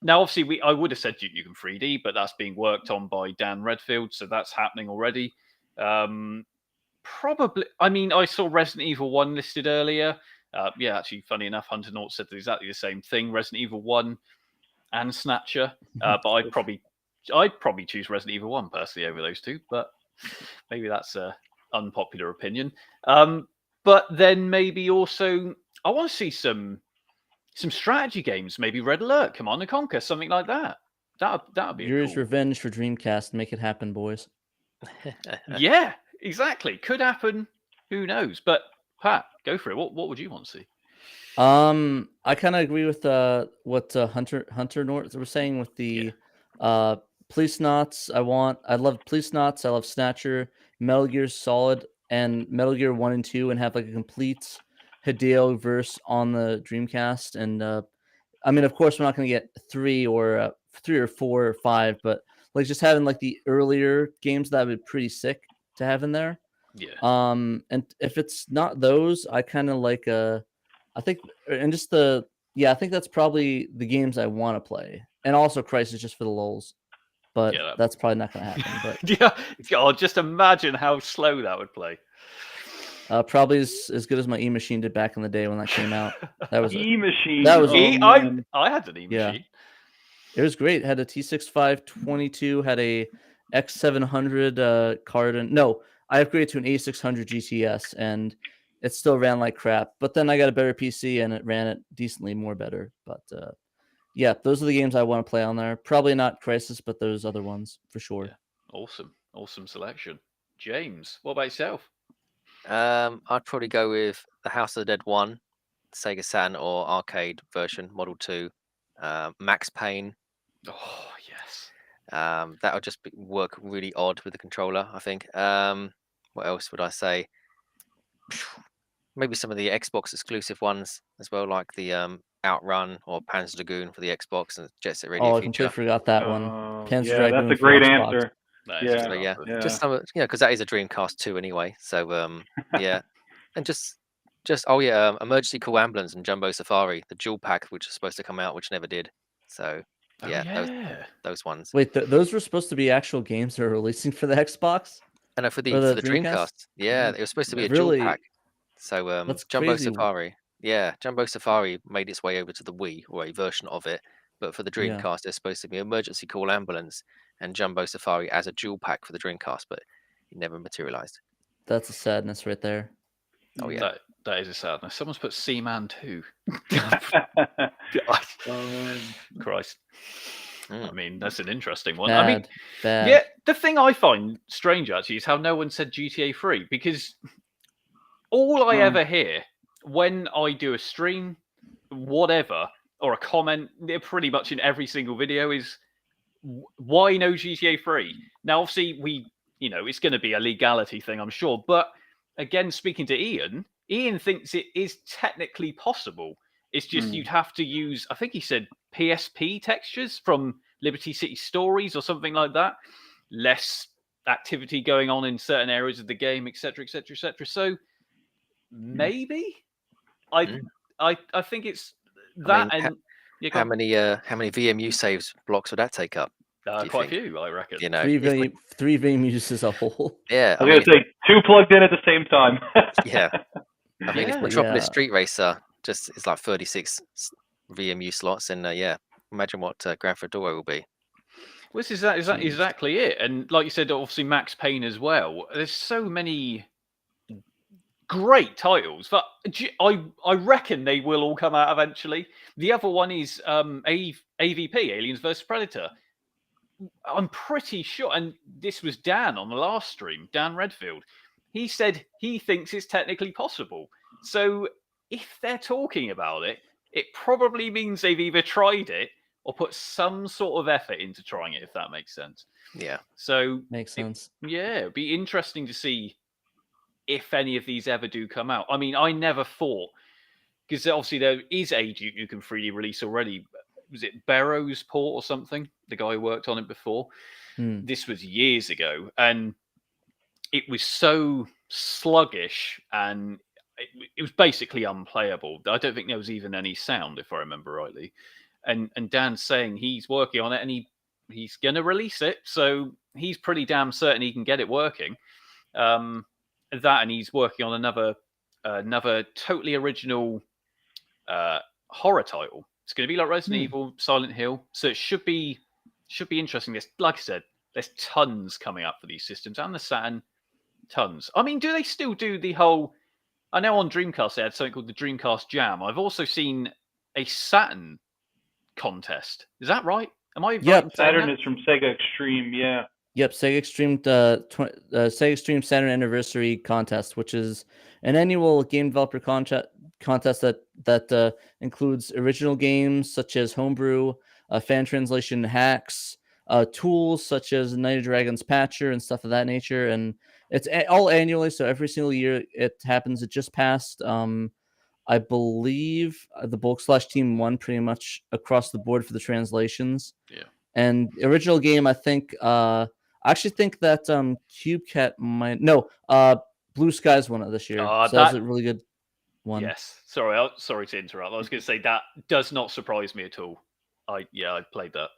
Now, obviously, I would have said Duke Nukem 3D, but that's being worked on by Dan Redfield, so that's happening already. Probably, I mean, I saw Resident Evil 1 listed earlier. Yeah, actually, funny enough, Hunter Naught said exactly the same thing, Resident Evil 1 and Snatcher, but I'd probably choose Resident Evil 1 personally over those two, but maybe that's an unpopular opinion. But then maybe also, I want to see some strategy games, maybe Red Alert, Command and Conquer, something like that. That would be Here's cool. revenge for Dreamcast. Make it happen, boys. Yeah, exactly. Could happen. Who knows? But Pat, go for it. What would you want to see? I kind of agree with what Hunter North was saying with the Police Knots. I love Police Knots. I love Snatcher, Metal Gear Solid, and Metal Gear 1 and 2, and have like a complete Hideo verse on the Dreamcast. And I mean, of course, we're not going to get 3 or 4 or 5, but like just having like the earlier games, that would be pretty sick to have in there. Yeah. And if it's not those, I kind of like I think, and just I think that's probably the games I want to play, and also Crisis just for the lulz. But Yeah, that's probably not going to happen. But yeah, just imagine how slow that would play. probably as good as my E-Machine did back in the day when that came out. That was E-Machine. that was- I had an E-Machine. Yeah. It was great. It had a T6522, had a X700 card, and no, I upgraded to an A600 GTS, and it still ran like crap. But then I got a better PC, and it ran it decently more better. But yeah, those are the games I want to play on there. Probably not Crisis, but those other ones for sure. Yeah. Awesome selection. James, what about yourself? I'd probably go with the House of the Dead 1, Sega Saturn or arcade version, Model 2, Max Payne. Oh yes. That would just work really odd with the controller, I think. What else would I say? Maybe some of the Xbox exclusive ones as well, like the Outrun or Panzer Dragoon for the Xbox and Jet Set Radio Oh, I Future. completely forgot that one. Panzer Yeah, Dragoon that's a for great Xbox. answer. That Yeah. is a So good yeah, answer. just some, because that is a Dreamcast too anyway. So yeah, and just Emergency Call Ambulance and Jumbo Safari, the dual pack, which was supposed to come out, which never did. So Oh, yeah, those ones. Wait, those were supposed to be actual games that are releasing for the Xbox? And for the Or the Dreamcast, yeah, it was supposed to be a Really? dual pack. So That's Jumbo crazy. Safari, Jumbo Safari made its way over to the Wii, or a version of it. But for the Yeah. Dreamcast, there's supposed to be Emergency Call Ambulance and Jumbo Safari as a dual pack for the Dreamcast, but it never materialized. That's a sadness right there. Oh yeah, That is a sadness. Someone's put Seaman 2. Christ. I mean, that's an interesting one. I mean, Bad. yeah, the thing I find strange actually is how no one said GTA 3, because all I ever hear when I do a stream, whatever, or a comment, pretty much in every single video is, why no GTA 3? Now, obviously, it's going to be a legality thing, I'm sure. But again, speaking to Ian thinks it is technically possible. It's just you'd have to use, I think he said, PSP textures from Liberty City Stories or something like that. Less activity going on in certain areas of the game, etc., etc., etc. So maybe I think it's that. How many VMU saves blocks would that take up? Quite a few, I reckon. You know, three VMUs as a whole. Yeah, I was going to say 2 plugged in at the same time. Yeah, I mean, if Metropolis Street Racer just is like 36 VMU slots, and imagine what Gran Fedora will be. Well, is that exactly it? And like you said, obviously Max Payne as well. There's so many great titles, but I reckon they will all come out eventually. The other one is AVP, Aliens vs Predator. I'm pretty sure, and this was Dan on the last stream, Dan Redfield. He said he thinks it's technically possible. So if they're talking about it, it probably means they've either tried it or put some sort of effort into trying it, if that makes sense. Yeah. So makes sense. It'd be interesting to see if any of these ever do come out. I mean, I never thought, because obviously there is a Duke Nukem 3D release already. Was it Barrow's Port or something? The guy who worked on it before. This was years ago, and it was so sluggish, and it was basically unplayable. I don't think there was even any sound, if I remember rightly. And Dan's saying he's working on it, and he's going to release it, so he's pretty damn certain he can get it working. And he's working on another totally original horror title. It's going to be like Resident Evil, Silent Hill, so it should be interesting. Like I said, there's tons coming up for these systems, and the Saturn, tons. I mean, do they still do the whole? I know on Dreamcast they had something called the Dreamcast Jam. I've also seen a Saturn contest. Is that right? Am I? Yep. Saturn is from Sega Extreme. Yeah. Yep, Sega Extreme, Sega Extreme Saturn Anniversary Contest, which is an annual game developer contest that includes original games such as homebrew, fan translation hacks, tools such as Night of Dragons Patcher and stuff of that nature. And it's all annually, so every single year it happens. It just passed. I believe the Bulk Slash team won pretty much across the board for the translations. Yeah. And the original game, I think, I actually think that CubeCat might Blue Skies won it this year. So that was a really good one. Yes. Sorry to interrupt. I was going to say that does not surprise me at all. I played that.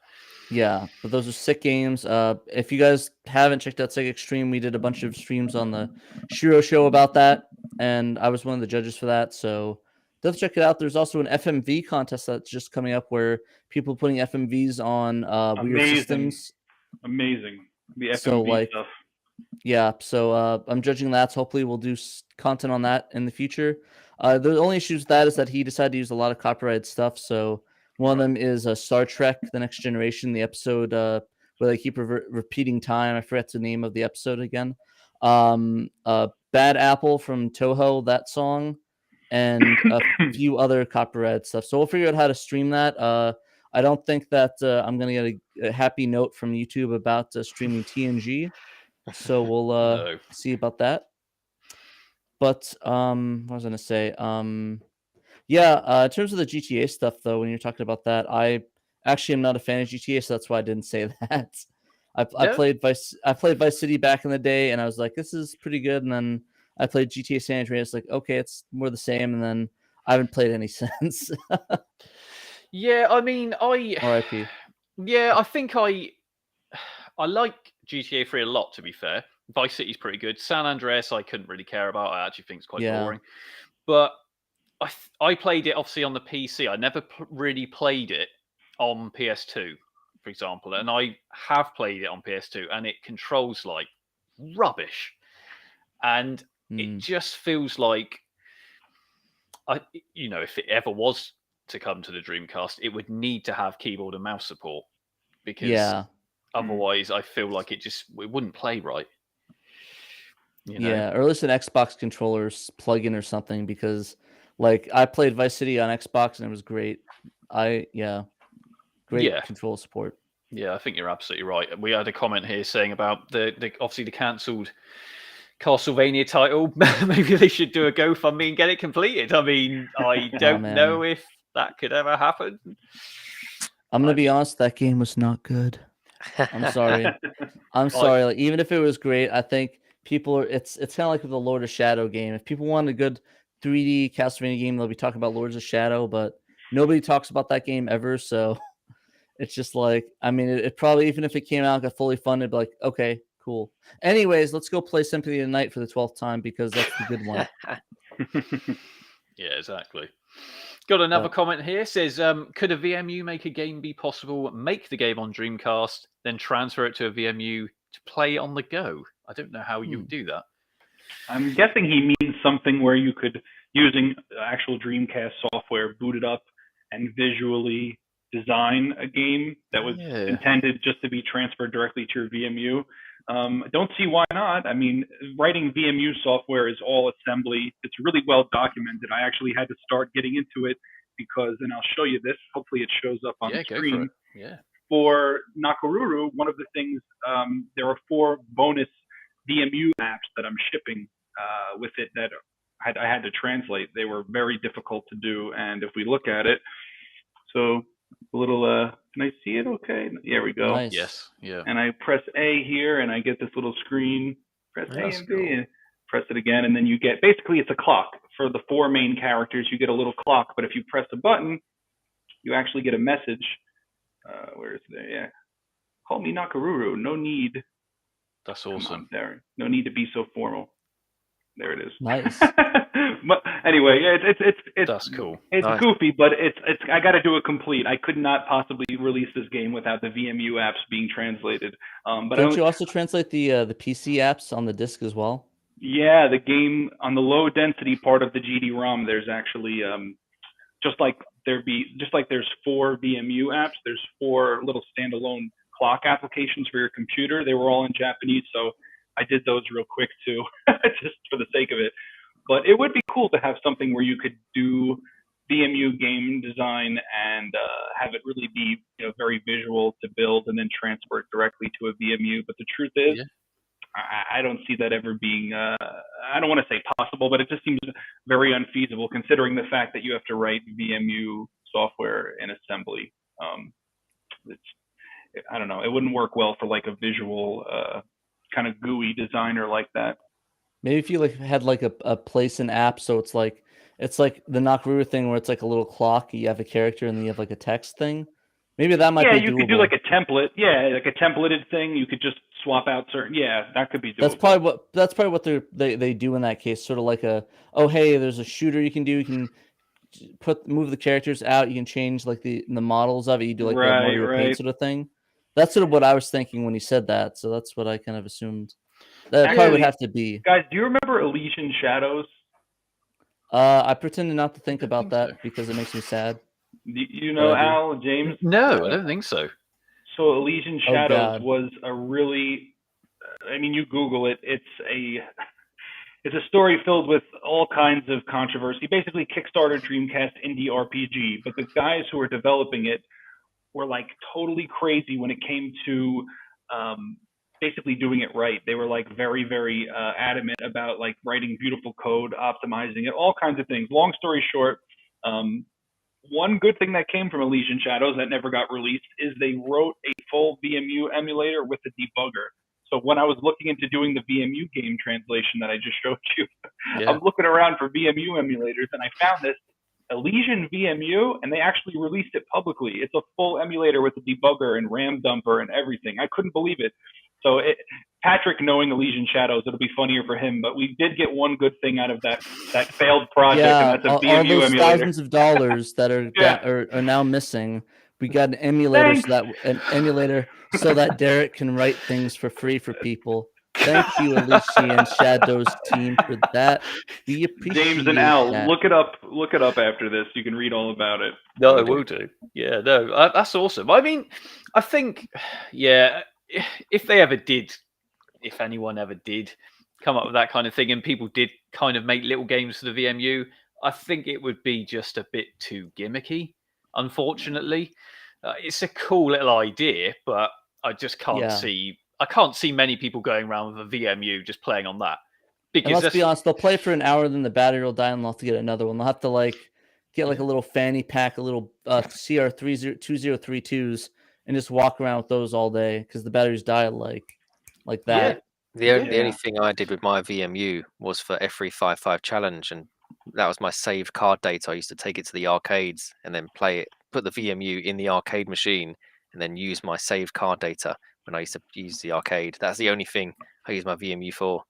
Yeah, but those are sick games. If you guys haven't checked out Sega Extreme, we did a bunch of streams on the Shiro show about that, and I was one of the judges for that. So definitely check it out. There's also an FMV contest that's just coming up where people are putting FMVs on weird systems. Amazing. The FMV stuff. Yeah, so I'm judging that. So hopefully we'll do content on that in the future. The only issue with that is that he decided to use a lot of copyrighted stuff. So one of them is Star Trek: The Next Generation, the episode where they keep repeating time. I forget the name of the episode again. Bad Apple from Toho, that song, and a few other copyrighted stuff. So we'll figure out how to stream that. I don't think that I'm going to get a happy note from YouTube about streaming TNG. So we'll see about that. But what was I going to say? In terms of the GTA stuff, though, when you're talking about that, I actually am not a fan of GTA, so that's why I didn't say that. I played Vice City back in the day, and I was like, this is pretty good. And then I played GTA San Andreas, like, okay, it's more the same. And then I haven't played any since. Yeah, I mean, R.I.P. Yeah, I think I like GTA 3 a lot, to be fair. Vice City's pretty good. San Andreas, I couldn't really care about. I actually think it's quite boring. But I played it obviously on the PC. I never really played it on PS2, for example. And I have played it on PS2, and it controls like rubbish. And it just feels like, if it ever was to come to the Dreamcast, it would need to have keyboard and mouse support, because otherwise I feel like it wouldn't play right. Yeah, or at least an Xbox controller's plug-in or something, because like I played Vice City on Xbox and it was great. Great control support. Yeah, I think you're absolutely right. We had a comment here saying about the obviously the cancelled Castlevania title. Maybe they should do a GoFundMe and get it completed. I mean, I don't know if that could ever happen. I'm gonna be honest, that game was not good. I'm sorry. Like, even if it was great, I think people are. It's kind of like with the Lord of Shadow game. If people want a good 3D Castlevania game, they'll be talking about Lords of Shadow, but nobody talks about that game ever. So it's just like, I mean, it probably, even if it came out, got fully funded, like, okay, cool. Anyways, let's go play Symphony of the Night for the 12th time, because that's the good one. Yeah, exactly. Got another comment here. Says, could a VMU make a game be possible? Make the game on Dreamcast, then transfer it to a VMU to play on the go. I don't know how you would do that. I'm guessing he means something where you could, using actual Dreamcast software, boot it up and visually design a game that was intended just to be transferred directly to your VMU. I don't see why not. I mean, writing VMU software is all assembly. It's really well documented. I actually had to start getting into it because, and I'll show you this. Hopefully it shows up on the screen. For Nakaruru, one of the things, there are 4 bonus Bmu apps that I'm shipping with it that I had to translate. They were very difficult to do. And if we look at it, so a little, can I see it okay? There we go. Nice. Yes. Yeah. And I press A here and I get this little screen. Press A and B and press it again. And then you get, basically it's a clock. For the 4 main characters, you get a little clock. But if you press a button, you actually get a message. Where is it? Yeah. Call me Nakaruru. No need. That's awesome. There. No need to be so formal. There it is. Nice. But anyway, yeah, it's that's cool. It's goofy, but it's I got to do it complete. I could not possibly release this game without the VMU apps being translated. But don't you also translate the PC apps on the disc as well? Yeah, the game on the low density part of the GD-ROM, there's actually just like there's 4 VMU apps, there's 4 little standalone clock applications for your computer. They were all in Japanese, so I did those real quick too, just for the sake of it. But it would be cool to have something where you could do VMU game design and have it really be very visual to build and then transfer it directly to a VMU. But the truth is, I don't see that ever being, I don't want to say possible, but it just seems very unfeasible considering the fact that you have to write VMU software in assembly. I don't know, it wouldn't work well for like a visual kind of GUI designer like that. Maybe if you like had like a place in app, so it's like the Nakaruru thing where it's like a little clock, you have a character and then you have like a text thing. Maybe that might be doable. You could do like a template. Yeah, like a templated thing. You could just swap out certain. Yeah, that could be doable. That's probably what they do in that case. Sort of like hey, there's a shooter you can do. You can move the characters out. You can change like the models of it. You do like the Mario Paint sort of thing. That's sort of what I was thinking when you said that. So that's what I kind of assumed. That probably would have to be. Guys, do you remember Elysian Shadows? I pretended not to think about that because it makes me sad. You know, Al, James? No, I don't think so. So Elysian Shadows was a really, I mean, you Google it. It's a story filled with all kinds of controversy. Basically, Kickstarter Dreamcast indie RPG. But the guys who were developing it were like totally crazy when it came to basically doing it right. They were like very, very adamant about like writing beautiful code, optimizing it, all kinds of things. Long story short, one good thing that came from Elysian Shadows that never got released is they wrote a full VMU emulator with a debugger. So when I was looking into doing the VMU game translation that I just showed you, I'm looking around for VMU emulators and I found this Elysian VMU, and they actually released it publicly. It's a full emulator with a debugger and RAM dumper and everything. I couldn't believe it. So Patrick knowing Elysian Shadows, it'll be funnier for him. But we did get one good thing out of that failed project, and that's a VMU all those emulator. Thousands of dollars that are now missing. We got an emulator so that Derek can write things for free for people. Thank you, Elysian Shadows team, for that. We appreciate James and Al, that. look it up after this. You can read all about it. No, I will do. Yeah, no, that's awesome. I mean, I think, if anyone ever did come up with that kind of thing, and people did kind of make little games for the VMU, I think it would be just a bit too gimmicky. Unfortunately, it's a cool little idea, but I just can't see. I can't see many people going around with a VMU just playing on that. Because and let's be honest, they'll play for an hour, then the battery will die, and they'll have to get another one. They'll have to get a little fanny pack, a little CR2032s, and just walk around with those all day because the batteries die like that. Yeah. The only thing I did with my VMU was for F355 Challenge, and that was my saved card data. I used to take it to the arcades and then play it, put the VMU in the arcade machine, and then use my saved card data when I used to use the arcade. That's the only thing I use my VMU for.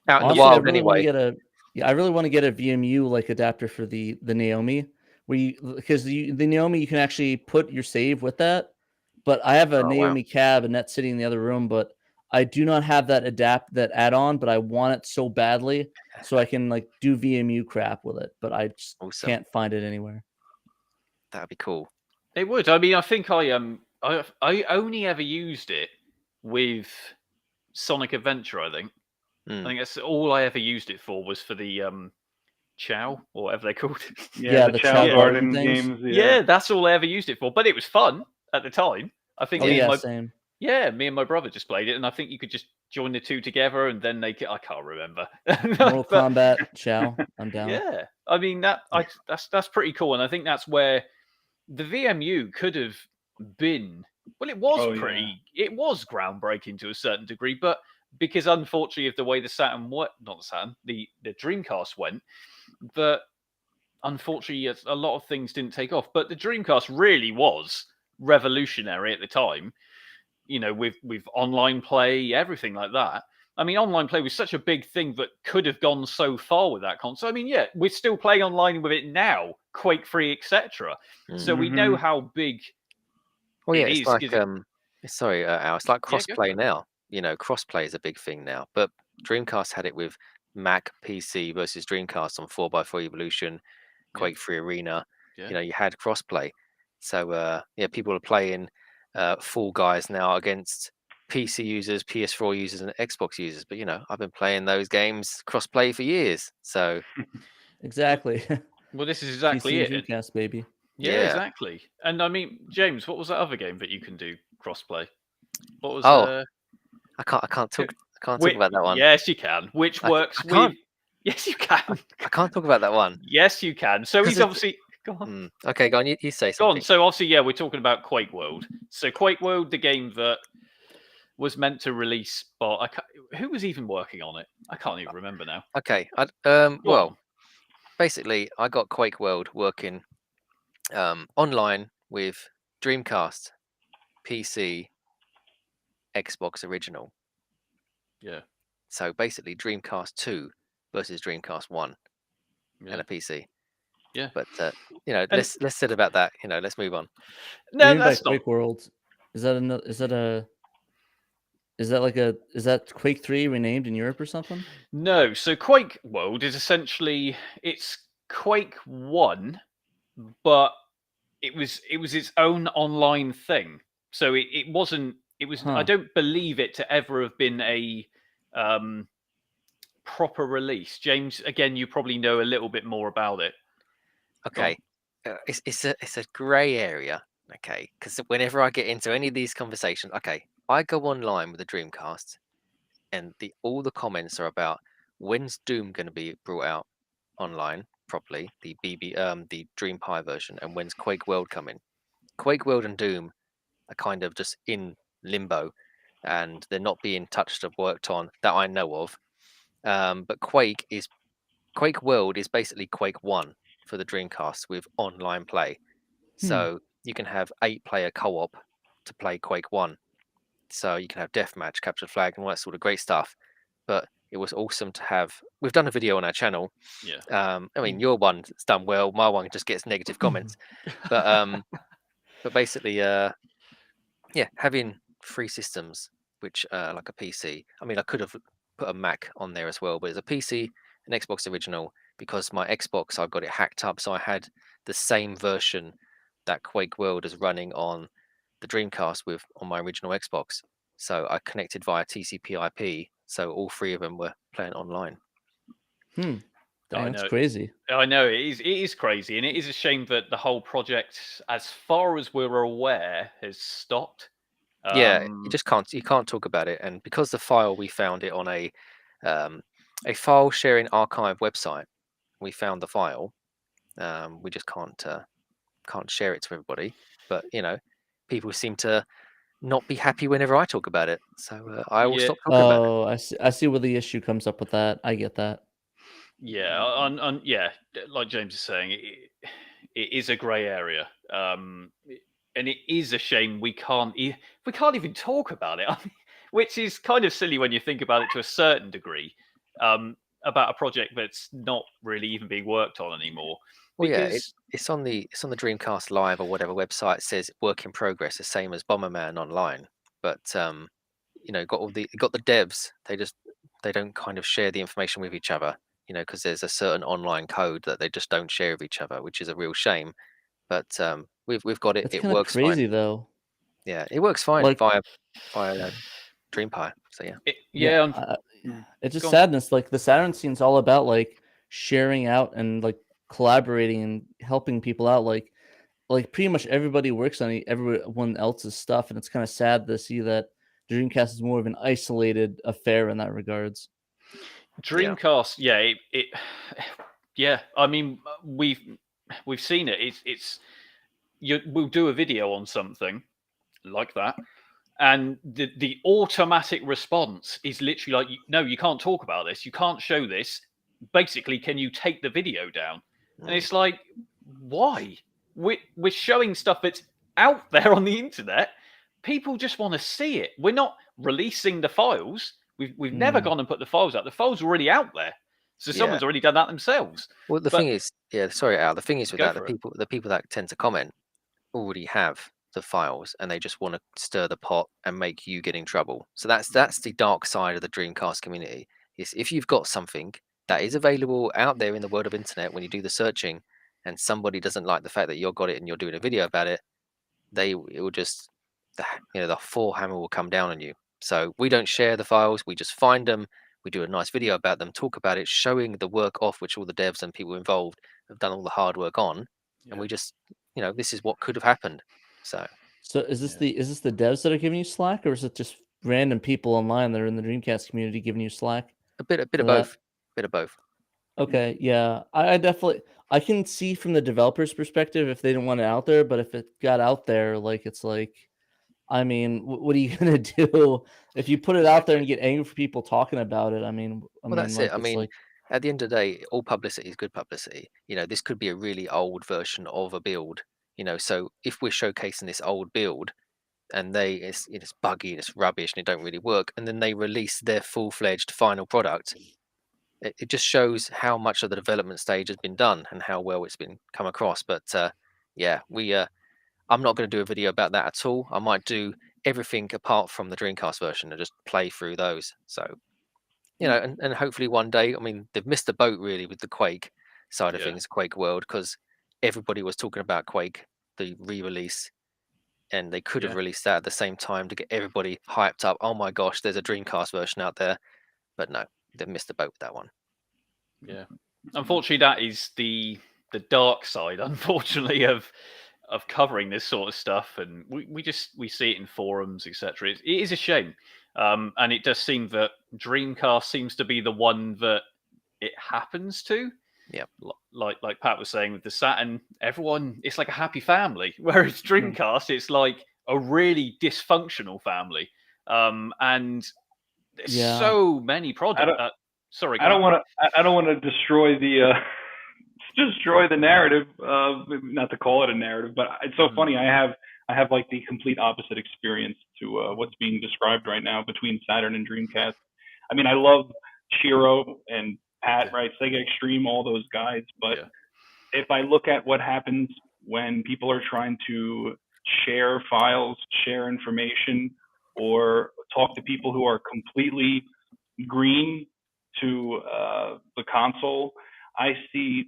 Out in the wild, anyway. I really want to get a VMU adapter for the Naomi, because the Naomi you can actually put your save with that. But I have a Naomi cab, and that's sitting in the other room. But I do not have that add-on. But I want it so badly, so I can do VMU crap with it. But I just can't find it anywhere. That'd be cool. It would. I mean, I think I only ever used it with Sonic Adventure, I think. I think that's all I ever used it for, was for the Chow, or whatever they're called. Yeah, the Chow Garden games. Yeah, that's all I ever used it for. But it was fun at the time. I think same. Yeah, me and my brother just played it, and I think you could just join the two together, and then I can't remember. Mortal Kombat, Chow, I'm down. Yeah, I mean that's pretty cool, and I think that's where the VMU could have been. Well, it was it was groundbreaking to a certain degree, but because unfortunately of the way the Dreamcast went, but unfortunately a lot of things didn't take off. But the Dreamcast really was revolutionary at the time, with online play, everything like that. I mean, online play was such a big thing that could have gone so far with that console. I mean, yeah, we're still playing online with it now, Quake 3, etc. So we know how big. Well, yeah, it's like Al, it's like crossplay now. Crossplay is a big thing now. But Dreamcast had it with Mac, PC versus Dreamcast on 4x4 Evolution, Quake 3 Arena. Yeah. You had crossplay. So people are playing Fall Guys now against PC users, PS4 users, and Xbox users. But I've been playing those games crossplay for years. So exactly. Well, this is exactly PC it. and Dreamcast, baby. Yeah, Yeah. exactly. And I mean, James, what was that other game that you can do crossplay? What was Oh, I can't talk about that one. Yes, you can. Which I works with. can't. Yes, you can. I can't talk about that one. Yes, you can. So 'Cause he's it's- obviously. Go on. Okay, go on. You say Go on. something. So obviously, yeah, we're talking about Quake World. So Quake World, the game that was meant to release, but who was even working on it? I can't even remember now. Okay. Go Well, on. basically, I got Quake World working online with Dreamcast, PC, Xbox Original. Yeah. So basically, Dreamcast 2 versus Dreamcast 1 Yeah. and a PC. Yeah. But let's sit about that. Let's move on. No, What do you mean by that's not. Quake World? Is that Quake 3 renamed in Europe or something? No. So Quake World is essentially it's Quake 1, but it was its own online thing. So it wasn't. It was. I Huh. don't believe it to ever have been a proper release. James, again, you probably know a little bit more about it. Okay, it's a grey area. Okay, because whenever I get into any of these conversations, okay, I go online with the Dreamcast, and all the comments are about when's Doom going to be brought out online properly, the Dream Pie version, and when's Quake World coming. Quake World and Doom are kind of just in limbo, and they're not being touched or worked on that I know of. But Quake World is basically Quake 1 for the Dreamcast with online play. So you can have 8-player co-op to play Quake 1. So you can have deathmatch, capture flag, and all that sort of great stuff. But it was awesome to have. We've done a video on our channel. Yeah. I mean, your one's done well. My one just gets negative comments. But basically, having 3 systems, which like a PC. I mean, I could have put a Mac on there as well, but it's a PC, an Xbox Original. Because my Xbox, I've got it hacked up, so I had the same version that Quake World is running on the Dreamcast on my original Xbox. So I connected via TCP/IP, so all 3 of them were playing online. Dang, I that's know. crazy. I know it is crazy, and it is a shame that the whole project, as far as we're aware, has stopped. Yeah, you can't talk about it, and because the file we found it on a file sharing archive website, we found the file. We just can't share it to everybody, but people seem to not be happy whenever I talk about it, so I will stop talking about it. Oh, I see where the issue comes up with that. I get that. Yeah, like James is saying, it is a grey area, and it is a shame we can't even talk about it. I mean, which is kind of silly when you think about it to a certain degree, about a project that's not really even being worked on anymore. Well, Because it's on the Dreamcast Live or whatever website says work in progress, the same as Bomberman Online. But got the devs. They don't kind of share the information with each other. Because there's a certain online code that they just don't share with each other, which is a real shame. But we've got it. It's It kind of works crazy fine. though. Yeah, it works fine Like, via Dream Pie. So yeah. it's just Go on. sadness. Like the Saturn scene's all about like sharing out and like collaborating and helping people out. Like pretty much everybody works on everyone else's stuff, and it's kind of sad to see that Dreamcast is more of an isolated affair in that regards. Dreamcast, yeah. I mean, we've seen it. We'll do a video on something like that, and the automatic response is literally like, no, you can't talk about this. You can't show this. Basically, can you take the video down? And it's like, why? We're showing stuff that's out there on the internet. People just want to see it. We're not releasing the files. We've never gone and put the files out. The files are already out there. So someone's already done that themselves. Well, the thing is, sorry, Al. The thing is with Go that, for the people that tend to comment already have the files, and they just want to stir the pot and make you get in trouble. So that's the dark side of the Dreamcast community. Is if you've got something that is available out there in the world of internet when you do the searching, and somebody doesn't like the fact that you've got it and you're doing a video about it, it will just the forehammer will come down on you. So we don't share the files. We just find them. we do a nice video about them, talk about it, showing the work off which all the devs and people involved have done all the hard work on, and we just, this is what could have happened. So is this the devs that are giving you slack, or is it just random people online that are in the Dreamcast community giving you slack? a bit of both. Bit of both. Okay, yeah, I definitely I can see from the developer's perspective if they didn't want it out there, but if it got out there, like it's like, I mean, what are you gonna do if you put it out there and get angry for people talking about it? Well, that's it. I mean, at the end of the day, all publicity is good publicity. This could be a really old version of a build. So if we're showcasing this old build, and it's buggy and it's rubbish and it don't really work, and then they release their full-fledged final product, it just shows how much of the development stage has been done and how well it's been come across. But I'm not going to do a video about that at all. I might do everything apart from the Dreamcast version and just play through those. So and hopefully one day, I mean, they've missed the boat really with the Quake side of things, Quake World, because everybody was talking about Quake, the re-release, and they could have released that at the same time to get everybody hyped up. Oh my gosh, there's a Dreamcast version out there. But no, they've missed the boat with that one. Yeah. Unfortunately, that is the dark side, unfortunately, of covering this sort of stuff. And we see it in forums, etc. It is a shame. And it does seem that Dreamcast seems to be the one that it happens to. Yeah. Like Pat was saying with the Saturn, everyone, it's like a happy family. Whereas Dreamcast, it's like a really dysfunctional family. And there's so many projects. Sorry, I don't want to destroy the narrative. Not to call it a narrative, but it's so funny. I have like the complete opposite experience to what's being described right now between Saturn and Dreamcast. I mean, I love Shiro and Pat, right? Sega Extreme, all those guys. But if I look at what happens when people are trying to share files, share information, or talk to people who are completely green to the console, I see,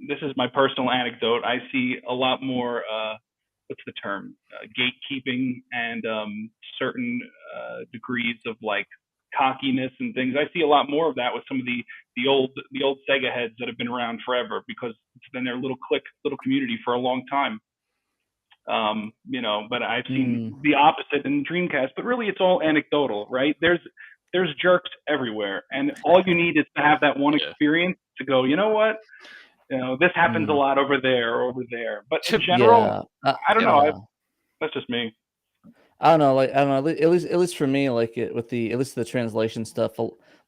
this is my personal anecdote, I see a lot more, what's the term, gatekeeping and certain degrees of like cockiness and things. I see a lot more of that with some of the old Sega heads that have been around forever, because it's been their little clique, little community for a long time. But I've seen the opposite in Dreamcast, but really it's all anecdotal, right? There's jerks everywhere, and all you need is to have that one experience to go, you know what? This happens a lot over there or over there. But in general, I don't know. That's just me. I don't know. At least for me, like at least the translation stuff.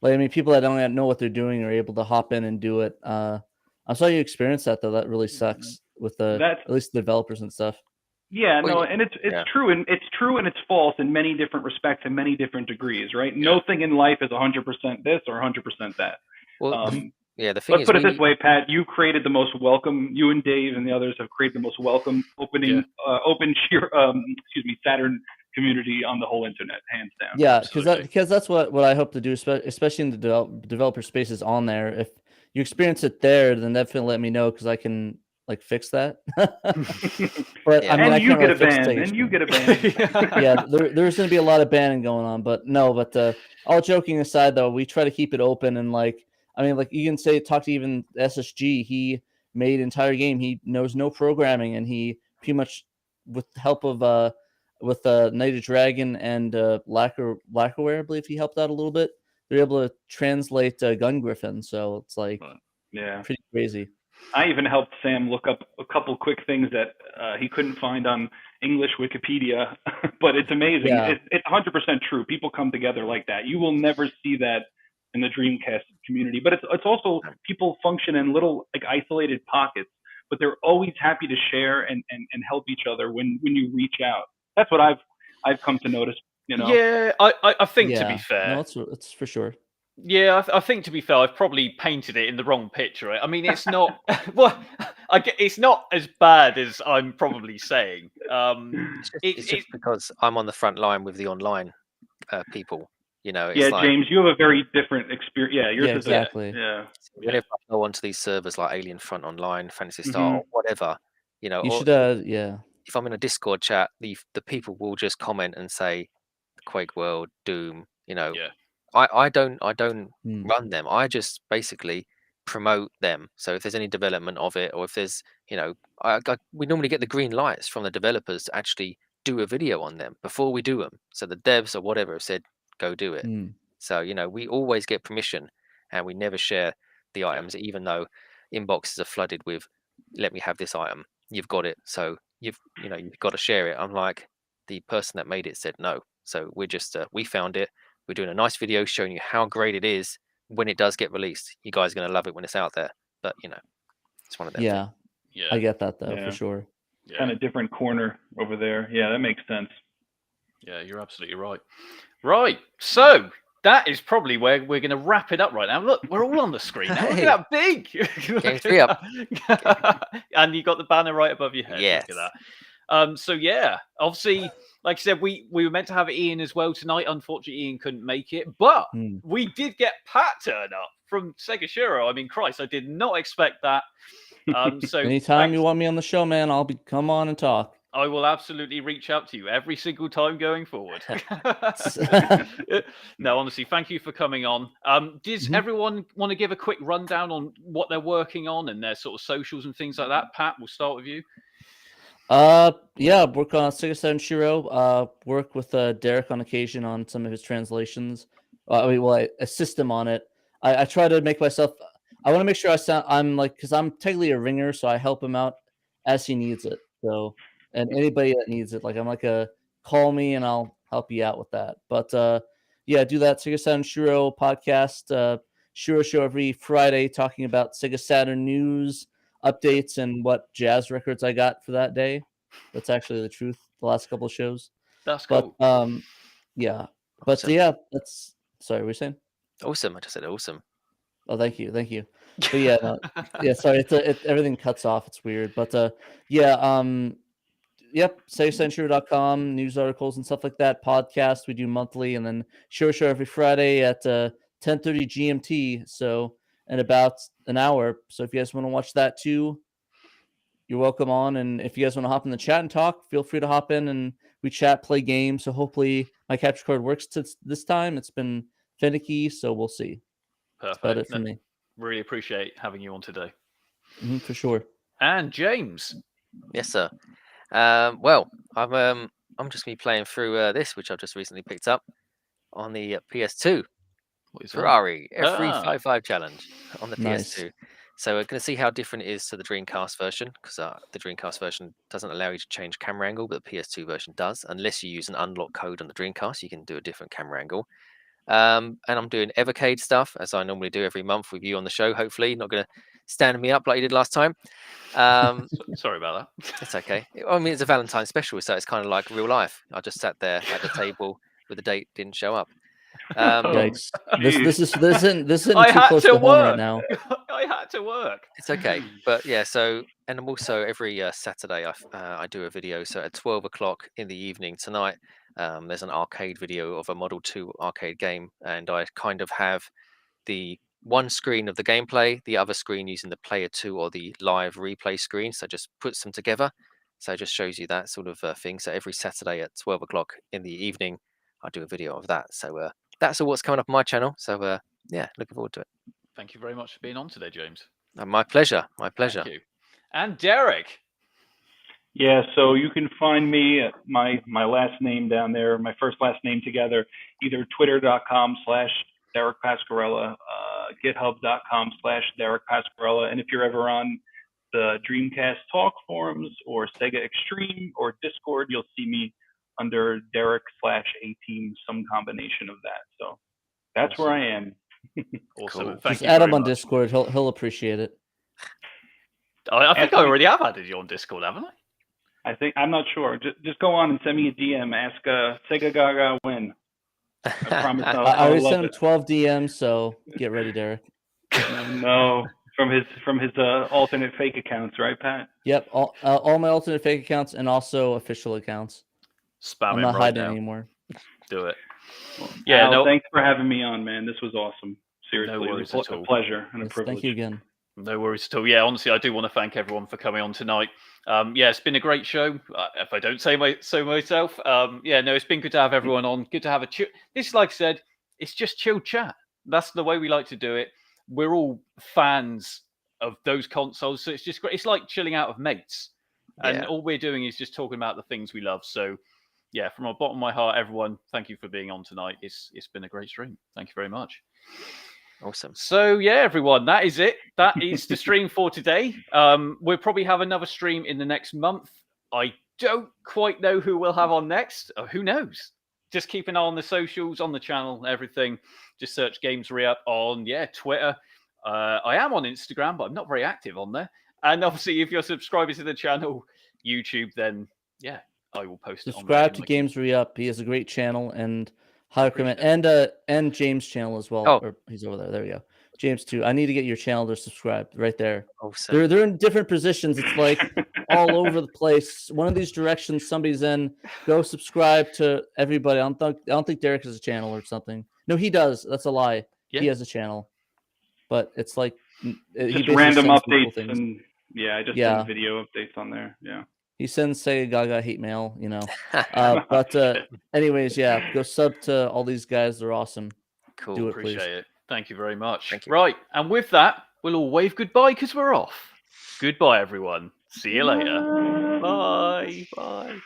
Like, I mean, people that don't know what they're doing are able to hop in and do it. I'm sorry you experienced that though. That really sucks with at least the developers and stuff. Yeah, no, and it's true, and it's true and it's false in many different respects and many different degrees, right? Nothing in life is 100% this or 100% that. Well, the thing let's is, put it this way, Pat. You created the most welcome. You and Dave and the others have created the most welcome Saturn community on the whole internet, hands down. Yeah, because that's what I hope to do, especially in the developer spaces on there. If you experience it there, then definitely let me know, because I can like fix that. But I mean, and you get a ban, and you get a ban. Yeah, there's going to be a lot of banning going on, but all joking aside, though, we try to keep it open, and like, I mean, like you can talk to even SSG. He made an entire game. He knows no programming, and he pretty much, with the help of Night of Dragon and Lacquerware, I believe he helped out a little bit. They're able to translate Gun Griffin, so it's like pretty crazy. I even helped Sam look up a couple quick things that he couldn't find on English Wikipedia, but it's amazing. Yeah. It's 100% true. People come together like that. You will never see that in the Dreamcast community, but it's also people function in little like isolated pockets, but they're always happy to share and help each other when you reach out. That's what I've come to notice. Yeah, I think to be fair, no, it's for sure. Yeah, I think to be fair, I've probably painted it in the wrong picture. I mean, it's not it's not as bad as I'm probably saying. It's just because I'm on the front line with the online people. It's like, James, you have a very different experience. Yeah, yours is exactly. Whenever I go onto these servers like Alien Front Online, Fantasy Star, or whatever, you should. If I'm in a Discord chat, the people will just comment and say, "Quake World, Doom," I don't Hmm. run them. I just basically promote them. So if there's any development of it, or if there's, we normally get the green lights from the developers to actually do a video on them before we do them. So the devs or whatever have said, go do it. Hmm. So, we always get permission, and we never share the items, even though inboxes are flooded with, let me have this item. You've got it. So you've got to share it. Unlike the person that made it said no. So we're just, we found it. We're doing a nice video showing you how great it is when it does get released. You guys are going to love it when it's out there. But, it's one of them things. Yeah, Yeah. I get that though Yeah. for sure. Yeah. Kind of different corner over there. Yeah, that makes sense. Yeah, you're absolutely right. Right. So that is probably where we're going to wrap it up right now. Look, we're all on the screen now. Look Hey. at that big. Game 3 up. And you got the banner right above your head. Yes. Look at that. So yeah, obviously, like I said, we were meant to have Ian as well tonight. Unfortunately, Ian couldn't make it, but Hmm. we did get Pat turn up from SEGA Shiro. I mean, Christ, I did not expect that. So Anytime you thanks. want me on the show, man, come on and talk. I will absolutely reach out to you every single time going forward. No, honestly, thank you for coming on. Does Mhm. everyone want to give a quick rundown on what they're working on and their sort of socials and things like that? Pat, we'll start with you. Yeah, work on SEGA Shiro. Work with Derek on occasion on some of his translations. I assist him on it. I try to make myself. I want to make sure I'm like, because I'm technically a ringer, so I help him out as he needs it. So, and anybody that needs it, like I'm like a call me and I'll help you out with that. But yeah, do that SEGA Shiro podcast. Shiro Show every Friday, talking about Sega Saturn news, updates, and what jazz records I got for that day. That's actually the truth. The last couple of shows. That's But cool. yeah. But Awesome. yeah, that's sorry, what were you saying? Awesome. I just said awesome. Oh, thank you. But yeah, no, yeah, sorry, everything cuts off. It's weird. But yeah, yep, SegaShiro.com, news articles and stuff like that. Podcast we do monthly, and then Shiro Show every Friday at 10:30 GMT. So in about an hour. So if you guys want to watch that too, you're welcome on. And if you guys want to hop in the chat and talk, feel free to hop in and we chat, play games. So hopefully my capture card works this time. It's been finicky, so we'll see. Perfect. That's about it for me. Really appreciate having you on today. For sure. And James. Yes, sir. Well, I'm just going to be playing through this, which I've just recently picked up on the PS2. What is that? Ferrari F355 challenge on the Nice. PS2. So we're going to see how different it is to the Dreamcast version, because the Dreamcast version doesn't allow you to change camera angle, but the PS2 version does. Unless you use an unlock code on the Dreamcast, you can do a different camera angle. And I'm doing Evercade stuff, as I normally do every month with you on the show, hopefully. Not going to stand me up like you did last time. Sorry about that. It's okay. I mean, it's a Valentine's special, so it's kind of like real life. I just sat there at the table with the date, didn't show up. Yikes! This isn't I too had close to to home right work. now. I had to work. It's okay, but yeah. So, and I'm also every Saturday I do a video. So at 12 o'clock in the evening tonight, there's an arcade video of a Model 2 arcade game, and I kind of have the one screen of the gameplay, the other screen using the player 2 or the live replay screen. So just puts them together. So it just shows you that sort of thing. So every Saturday at 12 o'clock in the evening, I do a video of that. So that's all what's coming up on my channel. So yeah, looking forward to it. Thank you very much for being on today, James. My pleasure. My pleasure. Thank you. And Derek. Yeah, so you can find me at my last name down there, my first last name together, either twitter.com/Derek Pascarella, github.com/Derek Pascarella, and if you're ever on the Dreamcast Talk forums or Sega Extreme or Discord, you'll see me under Derek/A-Team, some combination of that. So that's Awesome. where I am. Awesome. Cool. Thank Just you add very him on much. Discord. He'll appreciate it. I think I already have added you on Discord, haven't I? I'm not sure. Just go on and send me a DM. Ask Sega Gaga when. I promise I I'll already love sent him it. 12 DMs, so get ready, Derek. No, from his alternate fake accounts, right, Pat? Yep, all my alternate fake accounts and also official accounts. Spam I'm him not right hiding now. anymore. Do it. Well, Yeah, Al, no. thanks for having me on, man. This was awesome. Seriously, No it worries was at all. a pleasure and a Yes, privilege. thank you again. No worries at all. Yeah, honestly, I do want to thank everyone for coming on tonight. Yeah, it's been a great show. If I don't say so myself, yeah, no, it's been good to have everyone on. Good to have this, like I said, it's just chill chat. That's the way we like to do it. We're all fans of those consoles, so it's just great. It's like chilling out with mates, and Yeah. all we're doing is just talking about the things we love. So, yeah, from the bottom of my heart, everyone, thank you for being on tonight. It's been a great stream. Thank you very much. Awesome. So yeah, everyone, that is it. That is the stream for today. We'll probably have another stream in the next month. I don't quite know who we'll have on next. Who knows? Just keep an eye on the socials, on the channel, everything. Just search Games Re-Up on Twitter. I am on Instagram, but I'm not very active on there. And obviously, if you're subscribing to the channel, YouTube, then yeah, I will post it. Subscribe to Games Re-Up. He has a great channel, and highly recommend. And James' channel as well. Oh. Or he's over there. There we go. James too. I need to get your channel to subscribe right there. Awesome. They're in different positions. It's like all over the place. One of these directions somebody's in. Go subscribe to everybody. I don't think Derek has a channel or something. No, he does. That's a lie. Yeah. He has a channel, but it's like just random updates and just send video updates on there. Yeah. He sends Sega Gaga hate mail, you know. But anyways, yeah, go sub to all these guys. They're awesome. Cool. Do it, Appreciate please. it. Thank you very much. Thank you. Right, and with that, we'll all wave goodbye because we're off. Goodbye, everyone. See you later. Bye. Bye.